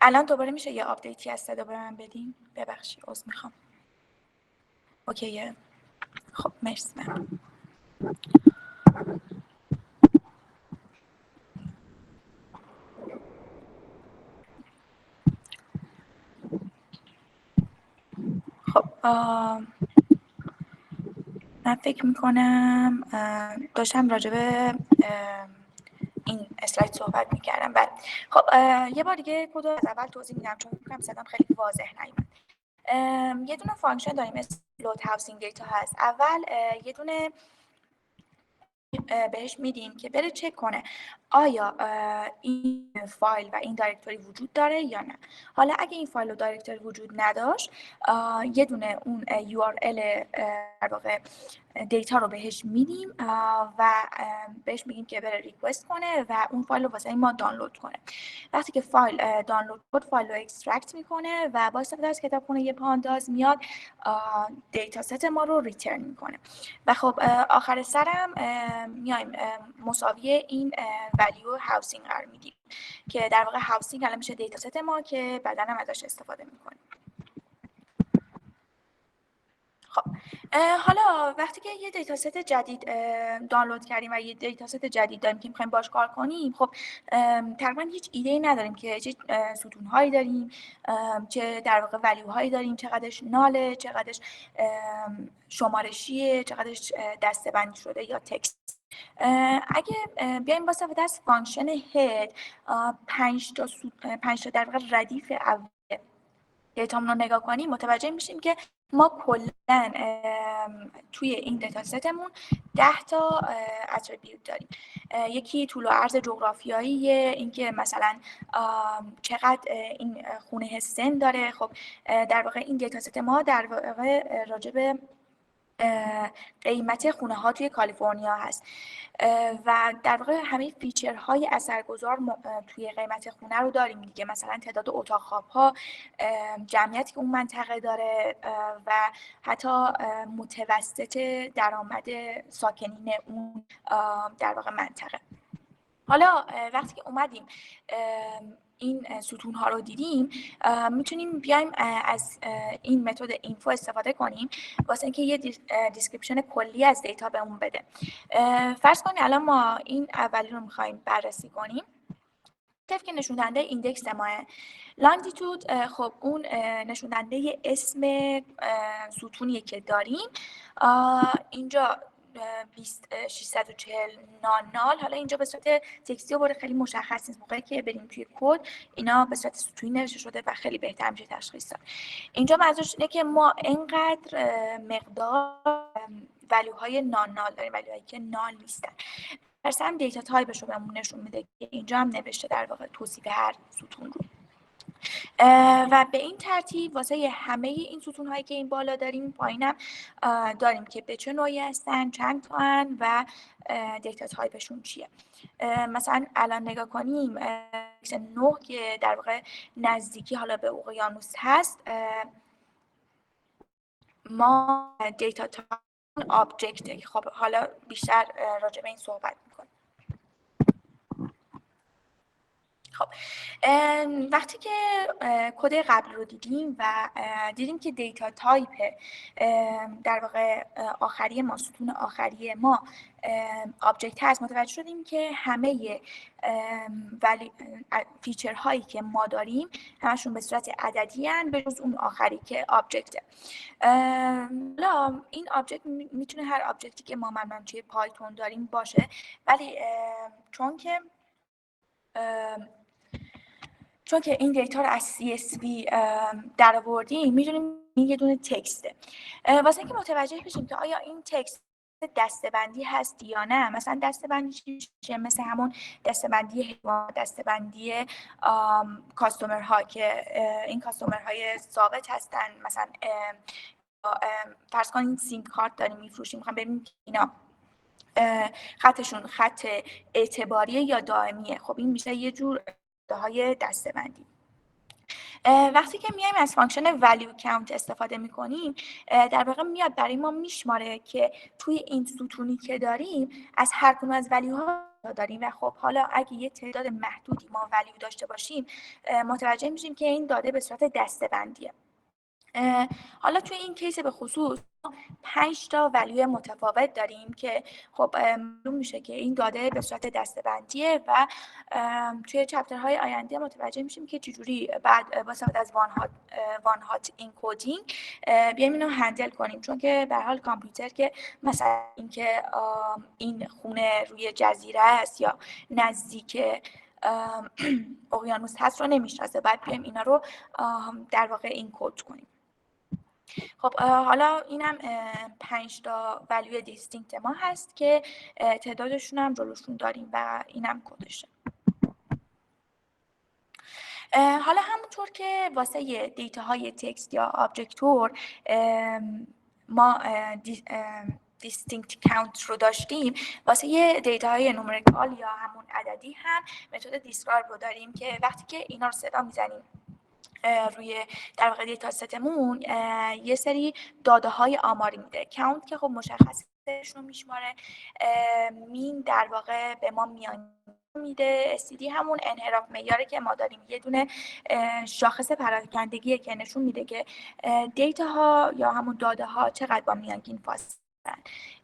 الان دوباره میشه یه آپدیتی از صدا به من بدین؟ ببخشید عذر میخوام. اوکیه؟ خب مرسی. من خب من فکر میکنم داشتم راجع به این اسلاید صحبت میکردم. بله خب یه بار دیگه کد از اول توضیح میدم چون فکر کنم صدام خیلی واضح نیومد. یه دونه فانکشن داریم اسم لود هاوسینگ دیتا هست. اول یه دونه بهش میدیم که بره چک کنه آیا این فایل و این دایرکتوری وجود داره یا نه. حالا اگه این فایل و دایرکتوری وجود نداشت یه دونه اون URL در واقع دیتا رو بهش میدیم و بهش میگیم که بره ریکوست کنه و اون فایل رو واسه ما دانلود کنه. وقتی که فایل دانلود شد فایل رو اکسترکت میکنه و با استفاده از کتابخونه یه پانداز میاد دیتا ست ما رو ریترن میکنه. و خب آخر سرم میایم مساوی این ولیو هاوسینگ قرار میدیم که در واقع هاوسینگ الان میشه دیتا ست ما که بعداً هم ازش استفاده میکنیم. خب حالا وقتی که یه دیتا ست جدید دانلود کردیم و یه دیتا ست جدید داریم که می‌خوایم باش کار کنیم، خب تقریبا هیچ ایده‌ای نداریم که چه ستون‌هایی داریم، چه در واقع ولیوهایی داریم، چقدرش ناله، چقدرش شمارشیه، چقدرش دسته‌بندی شده یا تکست. اگه بیایم با استفاده از فانکشن هد 5 تا در واقع ردیف اول دیتامون رو نگاه کنیم متوجه میشیم که ما کلاً توی این دیتا ستمون 10 تا اتریبیوت داریم. یکی طول و عرض جغرافیاییه، اینکه مثلا چقدر این خونه سن داره. خب در واقع این دیتا ست ما در واقع راجع به قیمت خونه ها توی کالیفرنیا هست و در واقع همه فیچرهای اثرگذار توی قیمت خونه رو داریم دیگه، مثلا تعداد اتاق خواب‌ها، جمعیتی که اون منطقه داره و حتی متوسط درآمد ساکنین اون در واقع منطقه. حالا وقتی که اومدیم این ستون ها رو دیدیم میتونیم بیایم از این متد اینفو استفاده کنیم واسه اینکه یه دیسکریپشن کلی از دیتا بهمون بده. فرض کنید الان ما این اولی رو میخوایم بررسی کنیم. که نشون دهنده ایندکس ماه. لانگیتود خب اون نشون دهنده اسم ستونیه که داریم. اینجا 640 نانال. حالا اینجا به صورت تکستی و خیلی مشخص نیست، موقعی که بریم توی کد اینا به صورت ستونی نوشته شده و خیلی بهتر میشه تشخیص داد. اینجا منظورش اینه که ما اینقدر مقدار ولیوهای نانال داریم، ولیوهایی که نال نیستن. درسته هم دیتا تایپش رو بهمون نشون میده که اینجا هم نوشته در واقع توصیف هر ستون رو. و به این ترتیب واسه همه این ستون‌هایی که این بالا داریم پایینم داریم که به چه نوعی هستن، چند تا هن و دیتا تایپشون چیه. مثلا الان نگاه کنیم 9 که در واقع نزدیکی حالا به اقیانوس هست، ما دیتا تایپ آبجکته. خب حالا بیشتر راجع به این صحبت میکنیم. خب وقتی که کد قبل رو دیدیم و دیدیم که دیتا تایپ در واقع آخری ما، ستون آخری ما آبجکت هست، متوجه شدیم که همه فیچر هایی که ما داریم همشون به صورت عددی هستند به جز اون آخری که آبجکته. حالا این آبجکت میتونه هر آبجکتی که ما معمولا توی پایتون داریم باشه، ولی چون که این دیتا رو از CSV در آوردیم میدونیم این یه دونه تکسته. واسه اینکه متوجه بشیم که آیا این تکست دسته‌بندی هست یا نه، مثلا دسته‌بندی چیه؟ مثل همون دسته‌بندی حیوان، دسته‌بندی کاستومر ها که این کاستومر های ثابت هستن. مثلا فرض کنید سیم کارت داریم میفروشیم، میخوام ببینیم که اینا خطشون خط اعتباریه یا دائمیه. خب این میشه یه جور های دسته‌بندی. وقتی که میایم از فانکشن value count استفاده میکنیم، در واقع میاد برای ما میشماره که توی این ستونی که داریم از هر کدوم از value ها داریم و خب حالا اگه یه تعداد محدودی ما value داشته باشیم متوجه میشیم که این داده به صورت دسته‌بندیه. حالا توی این کیس به خصوص 5 تا ولیو متفاوت داریم که خب معلوم میشه که این داده به صورت دسته‌بندیه و توی چپترهای آینده متوجه میشیم که چجوری بعد با استفاده از وان هات انکودینگ بیایم اینو هندل کنیم، چون که به هر حال کامپیوتر که مثلا اینکه این خونه روی جزیره است یا نزدیک اقیانوس هست رو نمیشناسه، بعد بیایم اینا رو در واقع انکود کنیم. خب حالا اینم 5 تا ولیو دیستینکت ما هست که تعدادشون هم جلوشون داریم و اینم کدشه. حالا همونطور که واسه دیتاهای تکست یا آبجکتور ما دیستینکت کاونت رو داشتیم، واسه یه دیتاهای نومریکال یا همون عددی هم متد دیسکرایب رو داریم که وقتی که اینا رو صدا میزنیم روی در واقع دیتا ستمون یه سری داده های آماری میده. کاونت که خب مشخصش رو میشماره، مین در واقع به ما میان میده، استیدی همون انحراف معیاری که ما داریم، یه دونه شاخص پراکندگیه که نشون میده که دیتا ها یا همون داده ها چقدر با میانگین فاصله.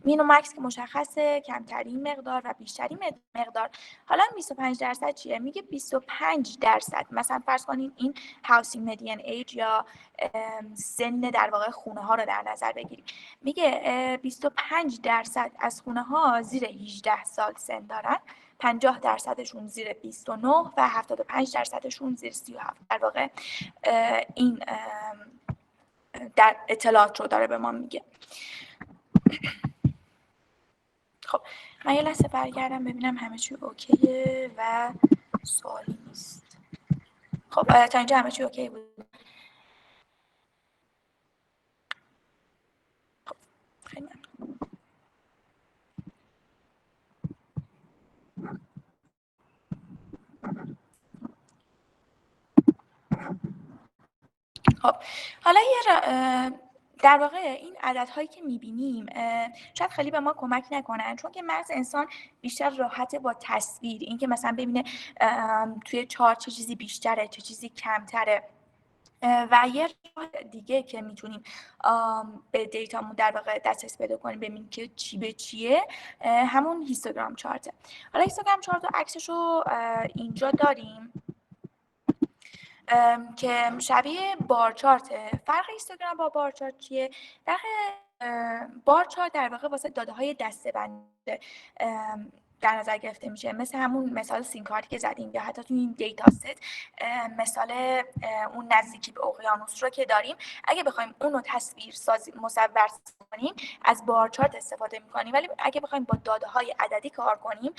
مین و مکس که مشخصه، کمترین مقدار و بیشترین مقدار. حالا 25% چیه؟ میگه 25%. مثلا فرض کنیم این هاوسینگ مدین ایج یا سن در واقع خونه ها رو در نظر بگیریم. میگه 25% از خونه ها زیر 18 سال سن دارن، 50%شون زیر 29 و 75%شون زیر 37. در واقع این در اطلاعات رو داره به ما میگه. خب من یه لحظه برگردم ببینم همه چی اوکیه و سوالی نیست. خب تا اینجا همه چی اوکی بود. خب خیلی ممنون. خب حالا در واقع این عددهایی که می‌بینیم شاید خیلی به ما کمک نکنن، چون که مغز انسان بیشتر راحته با تصویر، اینکه مثلا ببینه توی چارت چه چیزی بیشتره چه چیزی کمتره، و یه راه دیگه که میتونیم به دیتامون در واقع دسترسی پیدا کنیم ببینیم که چی به چیه همون هیستوگرام چارته. حالا هیستوگرام چارت و عکسش رو اینجا داریم که شبیه بار چارته. فرق هیستوگرام با بار چارت چیه؟ فرق بار چارت در واقع واسه داده های دسته‌بندی در نظر گرفته میشه، مثل همون مثال سیم کارتی که زدیم یا حتی توی این دیتا ست مثال اون نزدیکی به اقیانوس رو که داریم. اگه بخوایم اون رو تصویر سازی مصور کنیم از بار چارت استفاده میکنیم، ولی اگه بخوایم با داده های عددی کار کنیم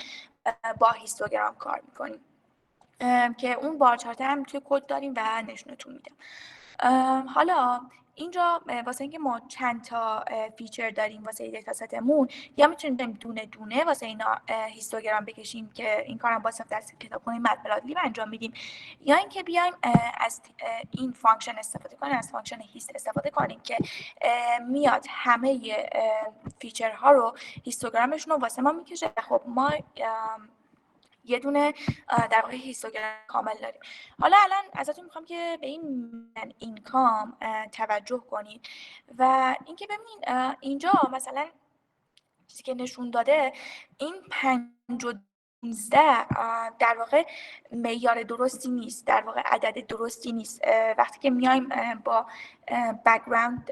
با هیستوگرام کار میکنیم که اون بار چارت هم توی کد داریم و نشونتون میدم. حالا اینجا واسه اینکه ما چند تا فیچر داریم واسه دیتا ستمون، یا میتونیم دونه دونه واسه اینا هیستوگرام بکشیم که این کارم با دست کتابخونه مطبوعاتی انجام میدیم، یا اینکه بیایم از این فانکشن استفاده کنیم، از فانکشن هیست استفاده کنیم که میاد همه فیچرها رو هیستوگرامشون رو واسه ما میکشه. خب ما یه دونه در واقع هیستوگرام کامل داریم. حالا الان ازتون میخوام که به این اینکام توجه کنید و اینکه ببینید اینجا مثلا چیزی که نشون داده این 5 و 15 در واقع معیار درستی نیست، در واقع عدد درستی نیست. وقتی که میایم با بک‌گراند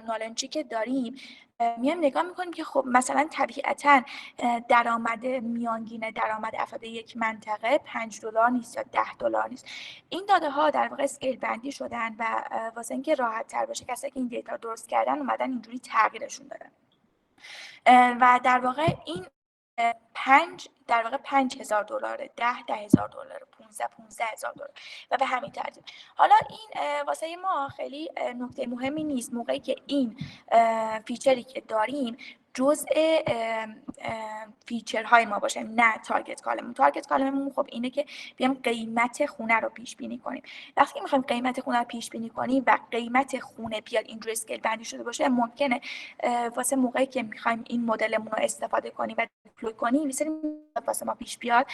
نالنجی که داریم میایم نگاه میکنیم که خب مثلا طبیعتاً درآمد میانگین درآمد افراد یک منطقه $5 نیست یا $10 نیست. این داده ها در واقع اسکیل بندی شدن و واسه اینکه راحت تر باشه کسایی که این دیتا درست کردن اومدن اینجوری تغییرشون دادن و در واقع این 5 در واقع $5,000 $10,000 $15,000 و به همین ترتیب. حالا این واسه ما خیلی نکته مهمی نیست موقعی که این فیچری که داریم جزء فیچرهای ما باشه، نه تارگت کالمون. تارگت کالمون خب اینه که بیام قیمت خونه رو پیش بینی کنیم. وقتی میخوایم قیمت خونه رو پیش بینی کنیم و قیمت خونه بیاد اینجوری اسکیل بندی شده باشه، ممکنه واسه موقعی که میخوایم این مدلمون رو استفاده کنیم و دیپلوی کنیم مثلا واسه ما پیش بیاد،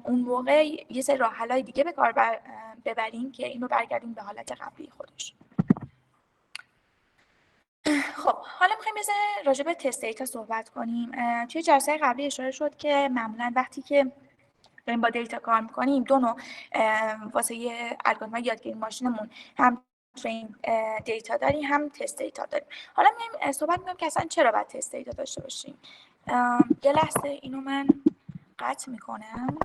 اون موقع یه سری راه حل‌های دیگه به کار ببریم که اینو برگردیم به حالت قبلی خودش. خب حالا می‌خوایم راجع به تست دیتا صحبت کنیم. توی جلسه قبلی اشاره شد که معمولاً وقتی که داریم با دیتا کار می‌کنیم دو نوع واسه یه الگوریتم یادگیری ماشینمون هم ترین دیتا داریم هم تست دیتا داریم. حالا میایم صحبت می‌کنیم که اصلا چرا باید تست دیتا داشته باشیم. یه لحظه اینو من قطع می‌کنم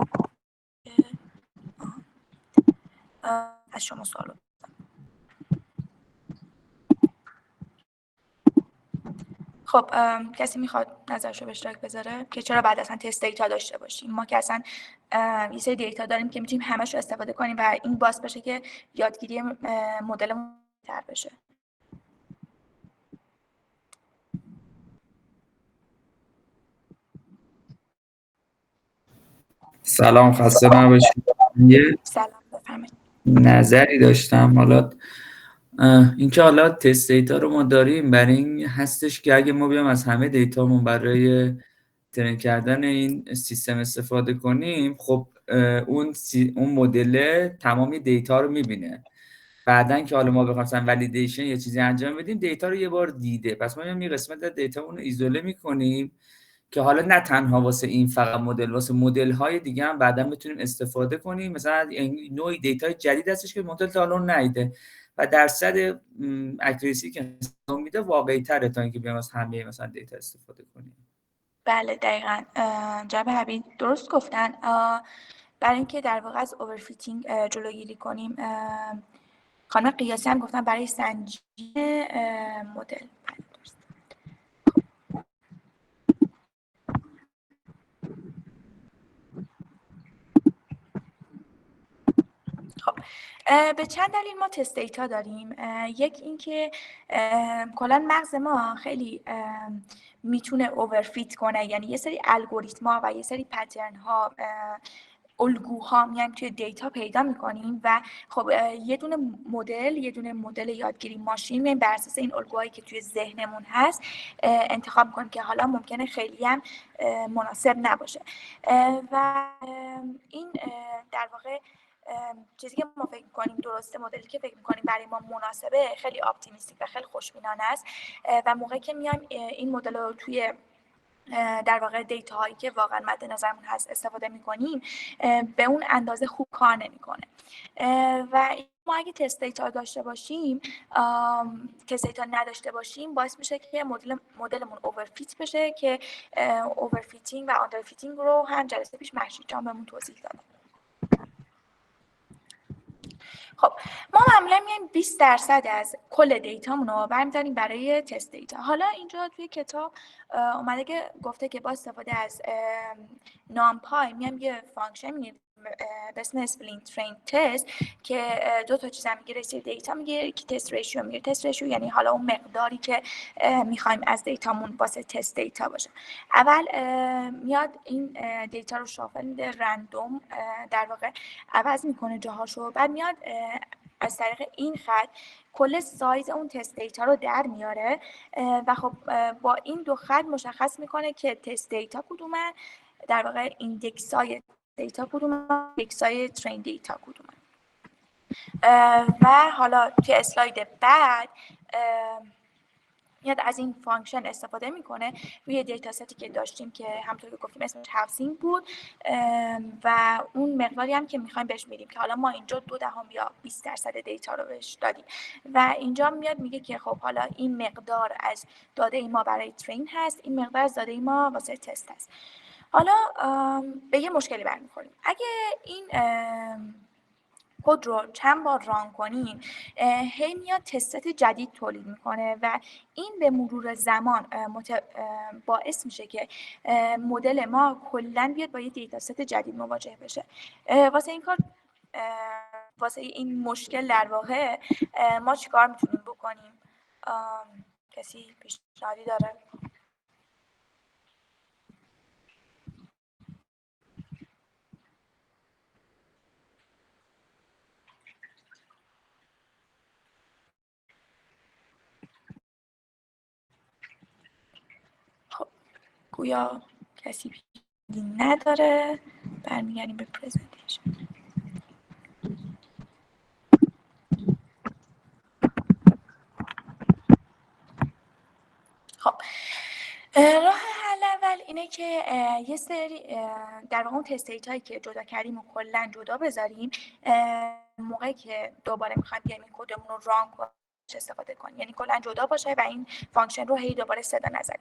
از شما سوال. خب کسی میخواد نظرشو به اشتراک بذاره که چرا بعد اصلا تست دیتا داشته باشیم؟ ما که اصلا یه سری دیتا داریم که میتونیم همش رو استفاده کنیم و این باعث بشه که یادگیری مدلمون بهتر بشه. سلام، خسته نباشید. یه سلام، بفرمایید. نظری داشتم. حالا اینکه حالا تست دیتا رو ما داریم برای این هستش که اگه ما بیام از همه دیتامون برای ترین کردن این سیستم استفاده کنیم، خب اون مدل تمامی دیتا رو میبینه. بعدن که حالا ما بخوایم مثلا ولیدیشن یا چیزی انجام بدیم دیتا رو یه بار دیده، پس ما یه قسمت از دیتامون رو ایزوله میکنیم که حالا نه تنها واسه این فقط مدل، واسه مدل‌های دیگه هم بعداً بتونیم استفاده کنیم. مثلا نوعی دیتای جدید هستش که مدل تا الان ندیده و درصد اکوریسی که میده واقعی‌تره تا اینکه بیام از همه مثلا دیتا استفاده کنیم. بله دقیقاً جناب حبیب درست گفتن. برای اینکه در واقع از اوورفیتینگ جلوگیری کنیم، خانم قیاسی هم گفتن برای سنجش مدل. خب به چند دلیل ما تست دیتا داریم. یک اینکه کلا مغز ما خیلی میتونه اوورفیت کنه، یعنی یه سری الگوریتم‌ها و یه سری پترن ها الگوها میایم توی دیتا پیدا میکنیم و خب یه دونه مدل یادگیری ماشین میایم بر اساس این الگوهایی که توی ذهنمون هست انتخاب میکنیم که حالا ممکنه خیلی هم مناسب نباشه و این در واقع چیزی که ما فکر می‌کنیم درسته، مدلی که فکر می‌کنیم برای ما مناسبه، خیلی اپتیمیستیک و خیلی خوشبینانه است و موقعی که میایم این مدل رو توی در واقع دیتا هایی که واقعا مد نظرمون هست استفاده می‌کنیم، به اون اندازه خوب کار نمی‌کنه و ما اگه تست دیتا داشته باشیم، تست دیتا نداشته باشیم، باعث میشه که مدلمون اوورفیت بشه که اوورفیتینگ و آندرفیتینگ رو هم جلسه پیش مهشید جان بهمون توضیح داد. خب ما معمولا میایم 20% از کل دیتامون رو برمی‌داریم برای تست دیتا. حالا اینجا توی کتاب اومده که گفته که با استفاده از نامپای میایم یه فانکشن می‌نویسیم به اسم اسپلینت ترین تست که دو تا چیز میگیره، سری دیتا میگیره، یکی تست ریشیو میگیره. تست ریشیو یعنی حالا اون مقداری که میخوایم از دیتامون واسه تست دیتا باشه. اول میاد این دیتا رو شافل میده، رندوم در واقع عوض میکنه جاهاشو، بعد میاد از طریق این خط کل سایز اون تست دیتا رو در میاره و خب با این دو خط مشخص میکنه که تست دیتا کدومه، در واقع ایندکس های دیتا کدومه، ایندکس های ترین دیتا کدومه. و حالا توی اسلاید بعد میاد از این فانکشن استفاده میکنه روی دیتا ستی که داشتیم که همونطور که گفتیم اسمش هاوسینگ بود و اون مقداری هم که میخوایم بهش میدیم که حالا ما اینجا 0.2 یا 20% دیتا رو بهش دادیم و اینجا میاد میگه که خب حالا این مقدار از داده ما برای ترین هست، این مقدار از داده ما واسه تست هست. حالا به یه مشکلی برمیخوریم. اگه این کد رو چند بار ران کنیم، هی میاد تست جدید تولید میکنه و این به مرور زمان باعث میشه که مدل ما کلا بیاد با یه دیتا ست جدید مواجه بشه. واسه این کار، واسه این مشکل در واقع ما چیکار میتونیم بکنیم؟ کسی پیشنهادی داره؟ گویا کسی پیشنهادی نداره، برمیگردیم به پرزنتیشن. خب راه حل اول اینه که یه سری در واقع اون تست دیتایی که جدا کردیم و کلا جدا بذاریم، موقعی که دوباره میخوایم بیایم این کدمون رو ران کنیم استفاده کنیم، یعنی کلا جدا باشه و این فانکشن رو هی دوباره صدا نزنیم.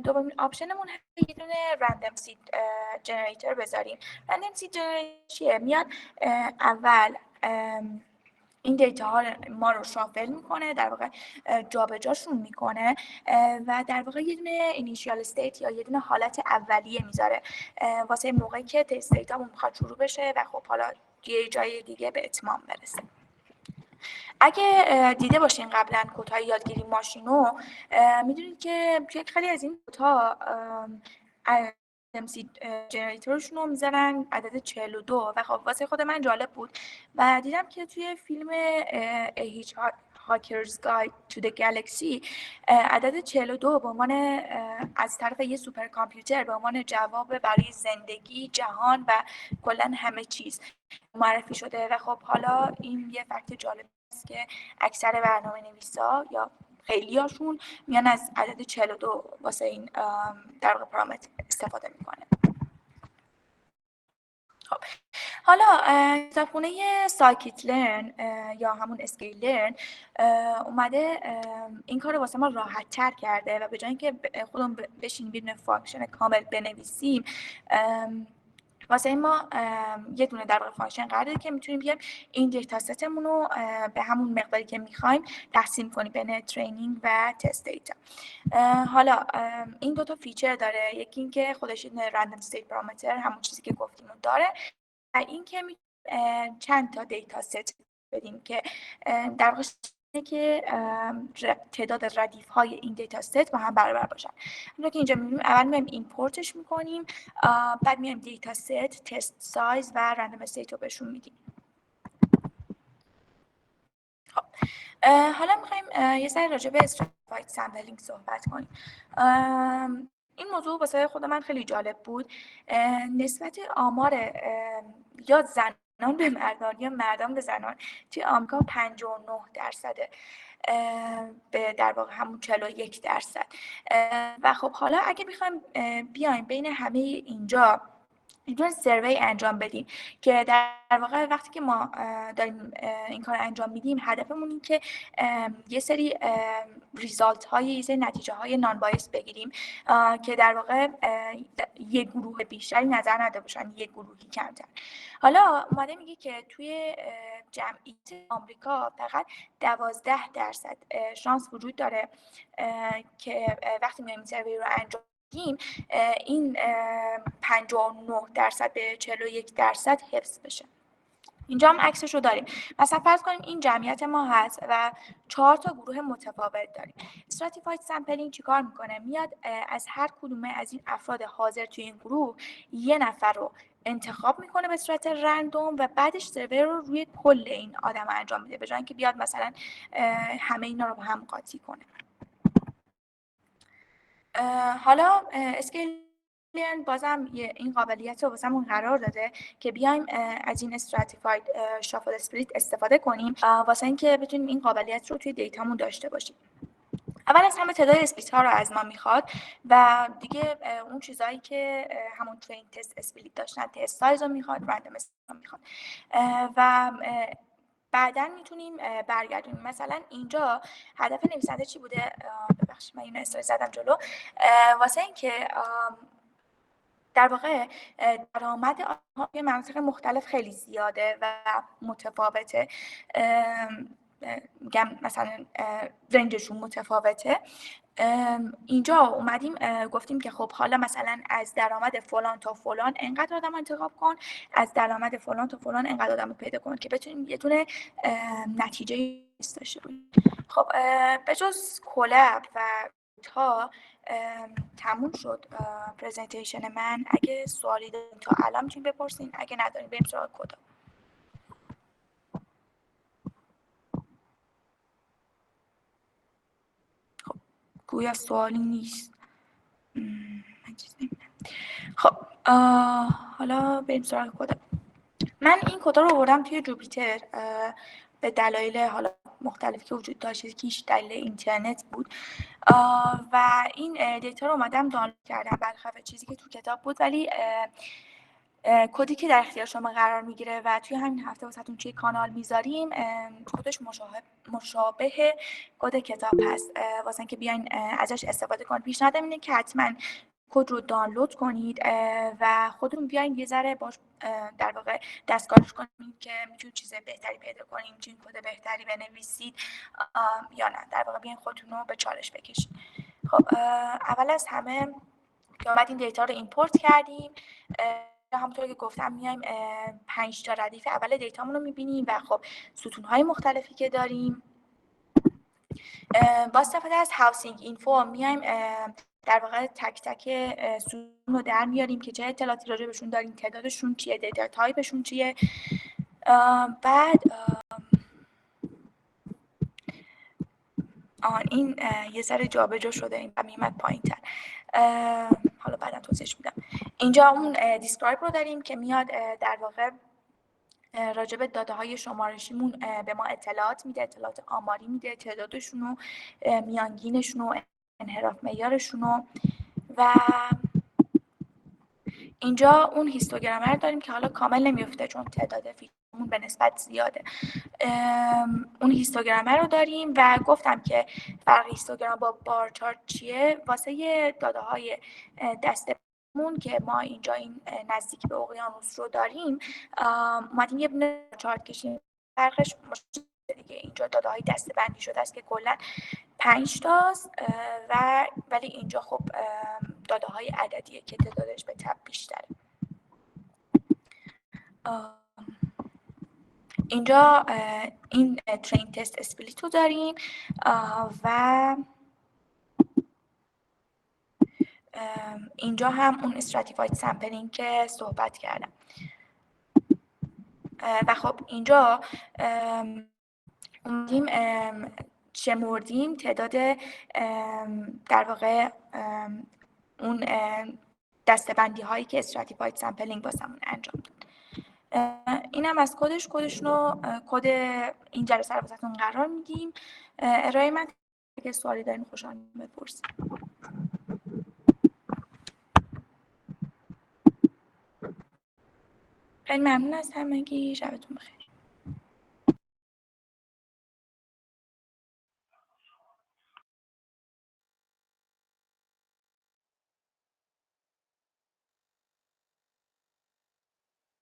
دومین آپشنمون یه دونه رندوم سید جنریتور بذاریم. رندوم سید جنریتور چیه؟ میاد اول این دیتا ها ما رو شافل میکنه، در واقع جابجاشون میکنه و در واقع یه دونه اینیشیال استیت یا یه دونه حالت اولیه میذاره واسه موقعی که تست دیتامون میخواد شروع بشه و خب حالا یه جای دیگه به اتمام برسه. اگه دیده باشین قبلا کدهای یادگیری ماشینو، میدونید که توی خیلی از این کدها MC جنریتورشون رو میذارن عدد 42 و خب واسه خود من جالب بود و دیدم که توی فیلم A Hitchhiker's Guide to the Galaxy عدد 42 به عنوان از طرف یه سوپر کامپیوتر به عنوان جواب برای زندگی، جهان و کلا همه چیز معرفی شده و خب حالا این یه فکت جالب است که اکثر برنامه‌نویسا یا خیلیاشون میان از عدد 42 واسه این در واقع پارامتر استفاده میکنه. خب حالا کتابخونه سایکیت لرن یا همون اسکیل لرن اومده این کار رو واسه ما راحت تر کرده و به جای اینکه خودمون بشینیم بدون فانکشن کامل بنویسیم، واسه ما یه دونه در واقع فانکشن قرار داده که میتونیم بیایم این دیتا ستمون رو به همون مقداری که میخوایم تقسیم کنیم بین ترینینگ و تست دیتا. حالا این دو تا فیچر داره، یکی این که خودش یه رندوم استیت پارامتر همون چیزی که گفتیم داره و این که چند تا دیتا ست بدیم که در واقع که تعداد ردیف های این دیتا ست با هم برابر باشن. همونطور که اینجا می‌بینیم اول میایم ایمپورتش میکنیم، بعد میایم دیتا ست، تست سایز و رندوم استیت رو بهشون میدیم. خب حالا میخوایم یه ذره راجع به استراتیفاید سامپلینگ صحبت کنیم. این موضوع واسه خود من خیلی جالب بود. نسبت آمار یا زنان به مردان یا مردان به زنان توی آمریکا 59% به در واقع همون 41%. و خب حالا اگه بخوایم بیایم بین همه اینجا یه سروی انجام بدیم که در واقع وقتی که ما داریم این کار انجام میدیم هدفمون این که یه سری ریزالت های یه سری نتیجه های نان بایس بگیریم که در واقع یک گروه بیشتری نظر نداشته باشن، یک گروهی کمتر. حالا اومده میگه که توی جمعیت آمریکا فقط 12% شانس وجود داره که وقتی میایم سروی رو انجام این 59% به 41% حفظ بشه. اینجا هم عکسش رو داریم. مثلا فرض کنیم این جمعیت ما هست و 4 تا گروه متفاوت داریم. استراتیفاید سامپلینگ چیکار میکنه؟ میاد از هر کدوم از این افراد حاضر توی این گروه یه نفر رو انتخاب میکنه به صورت رندوم و بعدش سرور رو روی کل این آدم انجام میده به جای اینکه بیاد مثلا همه اینا رو با هم قاطی کنه. حالا اسکیل بازم این قابلیت رو واسمون قرار داده که بیایم از این استراتیفاید شافل اسپلیت استفاده کنیم واسه اینکه بتونیم این قابلیت رو توی دیتامون داشته باشیم. اول از همه تعداد اسپلیت ها رو از ما میخواد و دیگه اون چیزایی که همون ترین تست اسپلیت داشتن، تست سایز رو میخواد، رندوم رو میخواد و بعداً میتونیم برگردونیم. مثلا اینجا هدف نویسنده چی بوده؟ ببخشید من اینو استوری زدم جلو. واسه اینکه در واقع درآمد آنها توی مناطق مختلف خیلی زیاده و متفاوته. میگم مثلا رنجشون متفاوته. اینجا اومدیم گفتیم که خب حالا مثلا از درآمد فلان تا فلان انقدر آدم انتخاب کن، از درآمد فلان تا فلان انقدر آدم پیدا کن که بتونیم یه دونه نتیجه داشته باشیم. خب به جز کلاب و تا تموم شد پرزنتیشن من. اگه سوالی دارین تا الان میتونید بپرسین، اگه ندارین بریم سراغ کد. خب گویا سوالی نیست. خب حالا بریم سراغ کد. من این کدا رو آوردم توی جوپیتر به دلایل حالا مختلفی که وجود داشت. یکیش دلیل اینترنت بود و این دیتا رو اومدم دانلود کردم برخلاف چیزی که تو کتاب بود، ولی کدی که در اختیار شما قرار میگیره و توی همین هفته واسهتون توی کانال میذاریم کدش مشابه کد کتاب هست واسه اینکه بیاین ازش استفاده کنید. پیشنهادم اینه که حتما کد رو دانلود کنید و خودتون بیاین یه ذره باش در واقع دستکارش کنید که میتونید چیز بهتری پیدا کنید، میتونید کد بهتری بنویسید یا نه. در واقع بیاین خودتون رو به چالش بکشید. خب اول از همه که اومدیم دیتا رو ایمپورت کردیم، همونطور که گفتم میایم 5 تا ردیف اول دیتامون رو میبینیم و خب ستون‌های مختلفی که داریم با استفاده از هاوسینگ اینفو میایم در واقع تک تک ستون رو در میاریم که چه اطلاعاتی راجع بهشون داریم، تعدادشون چیه، دیتا تایپشون چیه. بعد این یه ذره جابجا شده، این میاد پایین‌تر، حالا بعدا توضیحش میدم. اینجا اون دیسکرایب رو داریم که میاد در واقع راجع به داده‌های شمارشیمون به ما اطلاعات میده، اطلاعات آماری میده، تعدادشون و میانگینشون و انحراف معیارشون و اینجا اون هیستوگرامر داریم که حالا کامل نمیفته چون تعداد فیچرمون به نسبت زیاده. اون هیستوگرامر رو داریم و گفتم که فرق هیستوگرام با بار چارت چیه. واسه داده‌های دستمون که ما اینجا این نزدیک به اقیانوس رو داریم اومدیم یه بار چارت کشیم. فرقش دیگه اینجا داده‌های دسته‌بندی شده است که کلا 5 تاست و ولی اینجا خب داده‌های عددیه که تعدادش به تبع بیشتره. اینجا این ترین تست اسپلیت رو داریم و اینجا هم اون استراتیفاید سامپلینگ که صحبت کردم و خب اینجا اومدیم شمردیم تعداد در واقع اون دسته‌بندی هایی که استراتیفاید سامپلینگ واسمون انجام داد. اینم از کدش رو کد این جلسه رو واسهتون قرار میدیم. ارائه من اگه سوالی دارین خوشحال بپرسید. خیلی ممنون از همگی، شبتون بخیر.